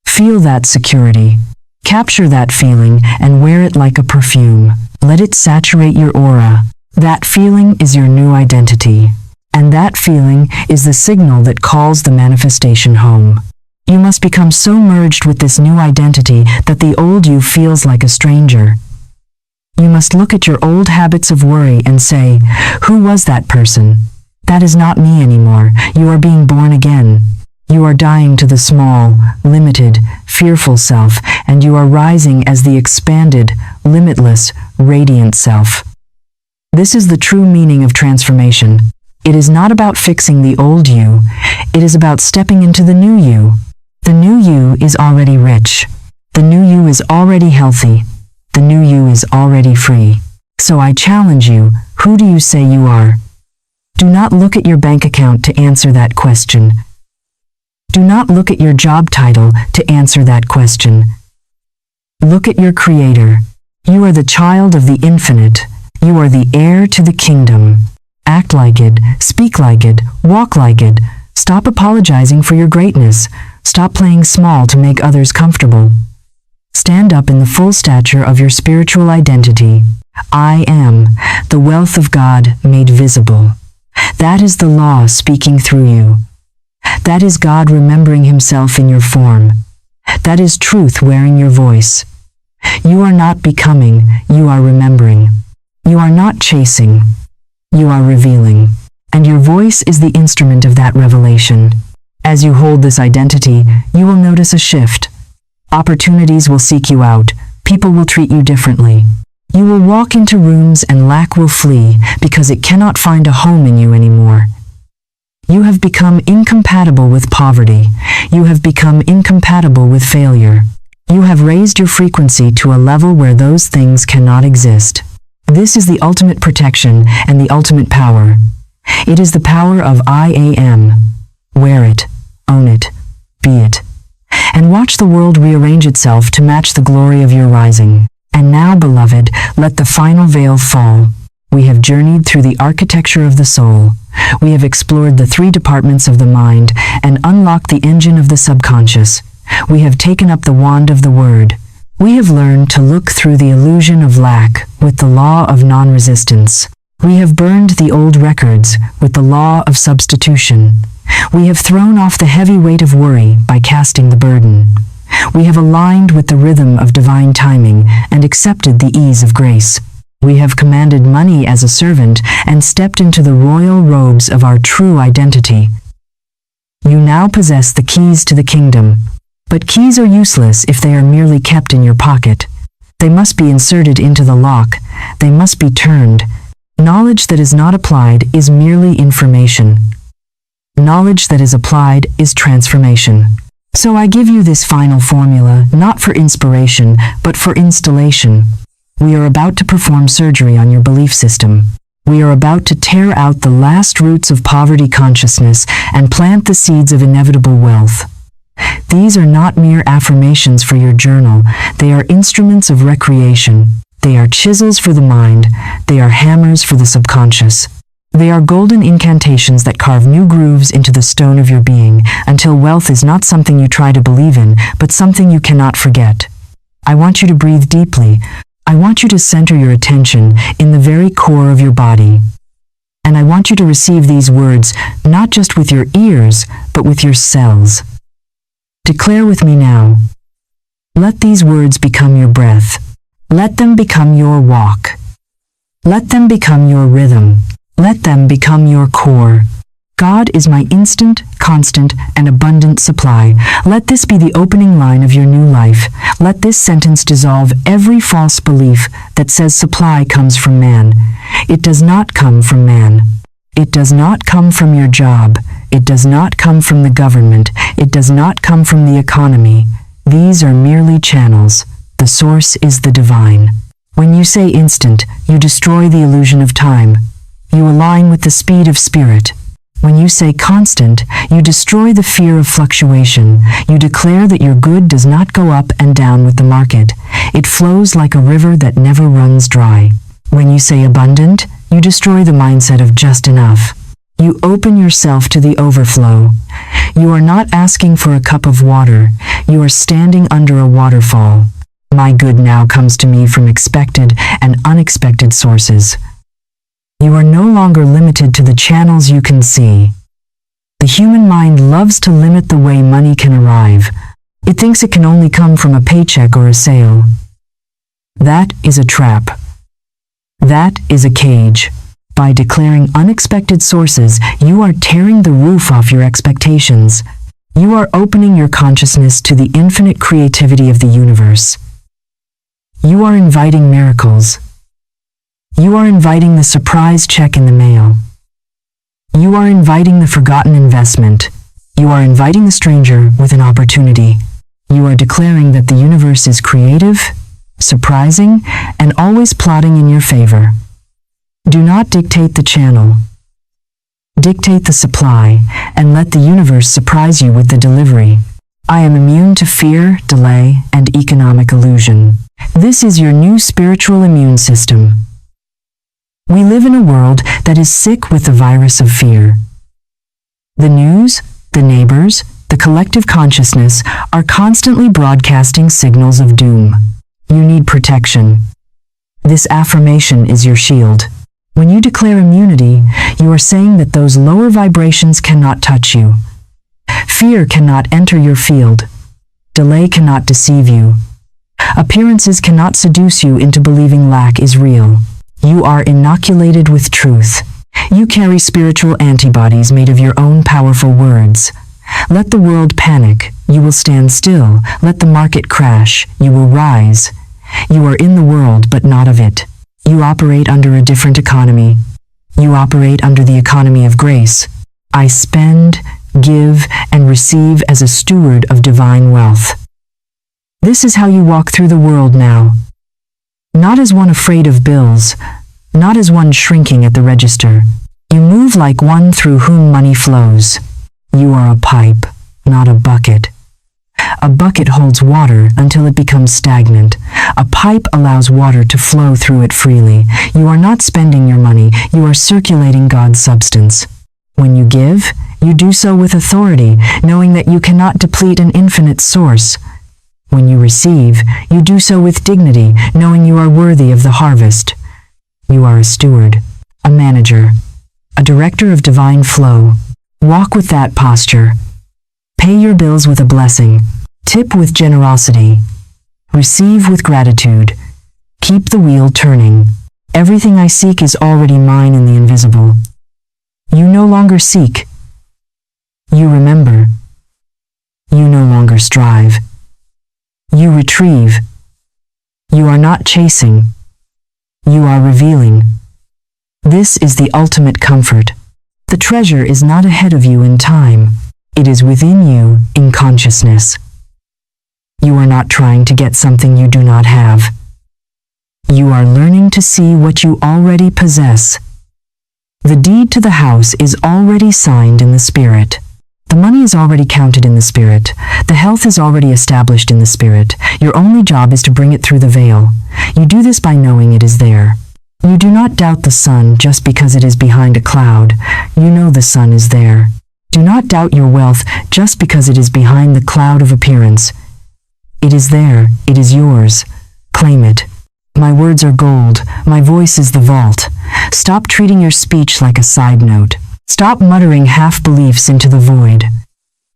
Feel that security. Capture that feeling and wear it like a perfume. Let it saturate your aura. That feeling is your new identity. And that feeling is the signal that calls the manifestation home. You must become so merged with this new identity that the old you feels like a stranger. You must look at your old habits of worry and say, who was that person? That is not me anymore. You are being born again. You are dying to the small, limited, fearful self, and you are rising as the expanded, limitless, radiant self. This is the true meaning of transformation. It is not about fixing the old you. It is about stepping into the new you. The new you is already rich. The new you is already healthy. The new you is already free. So I challenge you, who do you say you are? Do not look at your bank account to answer that question. Do not look at your job title to answer that question. Look at your Creator. You are the child of the infinite. You are the heir to the kingdom. Act like it, speak like it, walk like it. Stop apologizing for your greatness. Stop playing small to make others comfortable. Stand up in the full stature of your spiritual identity. I am the wealth of God made visible. That is the law speaking through you. That is God remembering himself in your form. That is truth wearing your voice. You are not becoming, you are remembering. You are not chasing, you are revealing. And your voice is the instrument of that revelation. As you hold this identity, you will notice a shift. Opportunities will seek you out. People will treat you differently. You will walk into rooms and lack will flee because it cannot find a home in you anymore. You have become incompatible with poverty. You have become incompatible with failure. You have raised your frequency to a level where those things cannot exist. This is the ultimate protection and the ultimate power. It is the power of I am. Wear it, own it, be it. And watch the world rearrange itself to match the glory of your rising. And now, beloved, let the final veil fall. We have journeyed through the architecture of the soul. We have explored the 3 departments of the mind and unlocked the engine of the subconscious. We have taken up the wand of the word. We have learned to look through the illusion of lack with the law of non-resistance. We have burned the old records with the law of substitution. We have thrown off the heavy weight of worry by casting the burden. We have aligned with the rhythm of divine timing and accepted the ease of grace. We have commanded money as a servant and stepped into the royal robes of our true identity. You now possess the keys to the kingdom. But keys are useless if they are merely kept in your pocket. They must be inserted into the lock. They must be turned. Knowledge that is not applied is merely information. Knowledge that is applied is transformation. So I give you this final formula, not for inspiration, but for installation. We are about to perform surgery on your belief system. We are about to tear out the last roots of poverty consciousness and plant the seeds of inevitable wealth. These are not mere affirmations for your journal. They are instruments of recreation. They are chisels for the mind. They are hammers for the subconscious. They are golden incantations that carve new grooves into the stone of your being, until wealth is not something you try to believe in, but something you cannot forget. I want you to breathe deeply. I want you to center your attention in the very core of your body. And I want you to receive these words, not just with your ears, but with your cells. Declare with me now. Let these words become your breath. Let them become your walk. Let them become your rhythm. Let them become your core. God is my instant, constant, and abundant supply. Let this be the opening line of your new life. Let this sentence dissolve every false belief that says supply comes from man. It does not come from man. It does not come from your job. It does not come from the government. It does not come from the economy. These are merely channels. The source is the divine. When you say instant, you destroy the illusion of time. You align with the speed of spirit. When you say constant, you destroy the fear of fluctuation. You declare that your good does not go up and down with the market. It flows like a river that never runs dry. When you say abundant, you destroy the mindset of just enough. You open yourself to the overflow. You are not asking for a cup of water. You are standing under a waterfall. My good now comes to me from expected and unexpected sources. You are no longer limited to the channels you can see. The human mind loves to limit the way money can arrive. It thinks it can only come from a paycheck or a sale. That is a trap. That is a cage. By declaring unexpected sources, you are tearing the roof off your expectations. You are opening your consciousness to the infinite creativity of the universe. You are inviting miracles. You are inviting the surprise check in the mail. You are inviting the forgotten investment. You are inviting the stranger with an opportunity. You are declaring that the universe is creative, surprising, and always plotting in your favor. Do not dictate the channel. Dictate the supply, and let the universe surprise you with the delivery. I am immune to fear, delay, and economic illusion. This is your new spiritual immune system. We live in a world that is sick with the virus of fear. The news, the neighbors, the collective consciousness are constantly broadcasting signals of doom. You need protection. This affirmation is your shield. When you declare immunity, you are saying that those lower vibrations cannot touch you. Fear cannot enter your field. Delay cannot deceive you. Appearances cannot seduce you into believing lack is real. You are inoculated with truth. You carry spiritual antibodies made of your own powerful words. Let the world panic. You will stand still. Let the market crash. You will rise. You are in the world, but not of it. You operate under a different economy. You operate under the economy of grace. I spend, give, and receive as a steward of divine wealth. This is how you walk through the world now. Not as one afraid of bills, not as one shrinking at the register. You move like one through whom money flows. You are a pipe, not a bucket. A bucket holds water until it becomes stagnant. A pipe allows water to flow through it freely. You are not spending your money, you are circulating God's substance. When you give, you do so with authority, knowing that you cannot deplete an infinite source. When you receive, you do so with dignity, knowing you are worthy of the harvest. You are a steward, a manager, a director of divine flow. Walk with that posture. Pay your bills with a blessing. Tip with generosity. Receive with gratitude. Keep the wheel turning. Everything I seek is already mine in the invisible. You no longer seek. You remember. You no longer strive. You retrieve. You are not chasing. You are revealing. This is the ultimate comfort. The treasure is not ahead of you in time. It is within you, in consciousness. You are not trying to get something you do not have. You are learning to see what you already possess. The deed to the house is already signed in the spirit. The money is already counted in the spirit. The health is already established in the spirit. Your only job is to bring it through the veil. You do this by knowing it is there. You do not doubt the sun just because it is behind a cloud. You know the sun is there. Do not doubt your wealth just because it is behind the cloud of appearance. It is there. It is yours. Claim it. My words are gold. My voice is the vault. Stop treating your speech like a side note. Stop muttering half-beliefs into the void.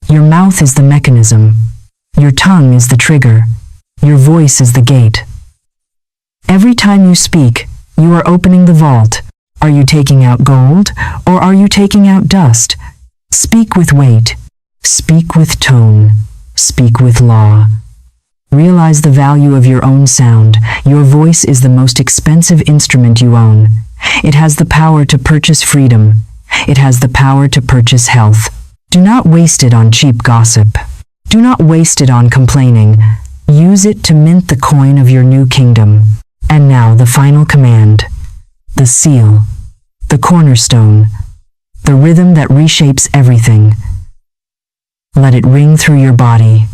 Your mouth is the mechanism. Your tongue is the trigger. Your voice is the gate. Every time you speak, you are opening the vault. Are you taking out gold, or are you taking out dust? Speak with weight. Speak with tone. Speak with law. Realize the value of your own sound. Your voice is the most expensive instrument you own. It has the power to purchase freedom. It has the power to purchase health. Do not waste it on cheap gossip. Do not waste it on complaining. Use it to mint the coin of your new kingdom. And now the final command. The seal. The cornerstone. The rhythm that reshapes everything. Let it ring through your body.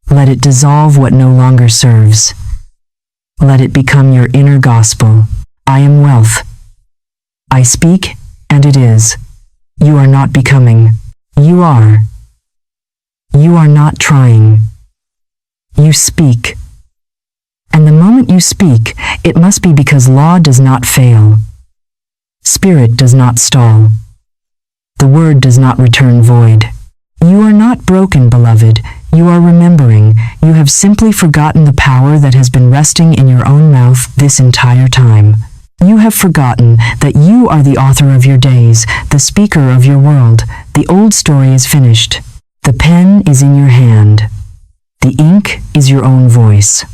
Let it dissolve what no longer serves. Let it become your inner gospel. I am wealth. I speak, and it is. You are not becoming. You are. You are not trying. You speak. And the moment you speak, it must be because law does not fail. Spirit does not stall. The word does not return void. You are not broken, beloved. You are remembering. You have simply forgotten the power that has been resting in your own mouth this entire time. You have forgotten that you are the author of your days, the speaker of your world. The old story is finished. The pen is in your hand. The ink is your own voice.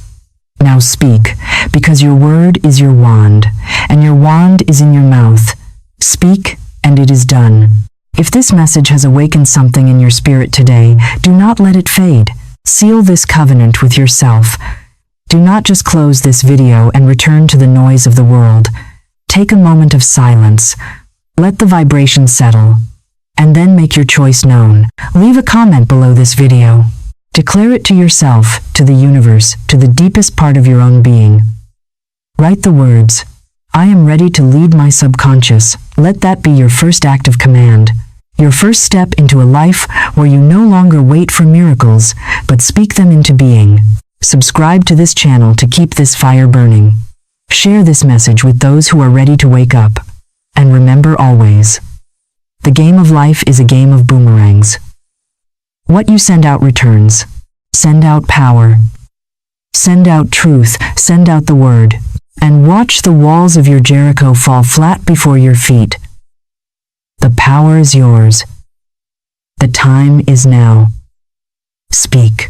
Now speak, because your word is your wand, and your wand is in your mouth. Speak, and it is done. If this message has awakened something in your spirit today, do not let it fade. Seal this covenant with yourself. Do not just close this video and return to the noise of the world. Take a moment of silence. Let the vibration settle, and then make your choice known. Leave a comment below this video. Declare it to yourself, to the universe, to the deepest part of your own being. Write the words, I am ready to lead my subconscious. Let that be your first act of command. Your first step into a life where you no longer wait for miracles, but speak them into being. Subscribe to this channel to keep this fire burning. Share this message with those who are ready to wake up. And remember always, the game of life is a game of boomerangs. What you send out returns. Send out power. Send out truth. Send out the word. And watch the walls of your Jericho fall flat before your feet. The power is yours. The time is now. Speak.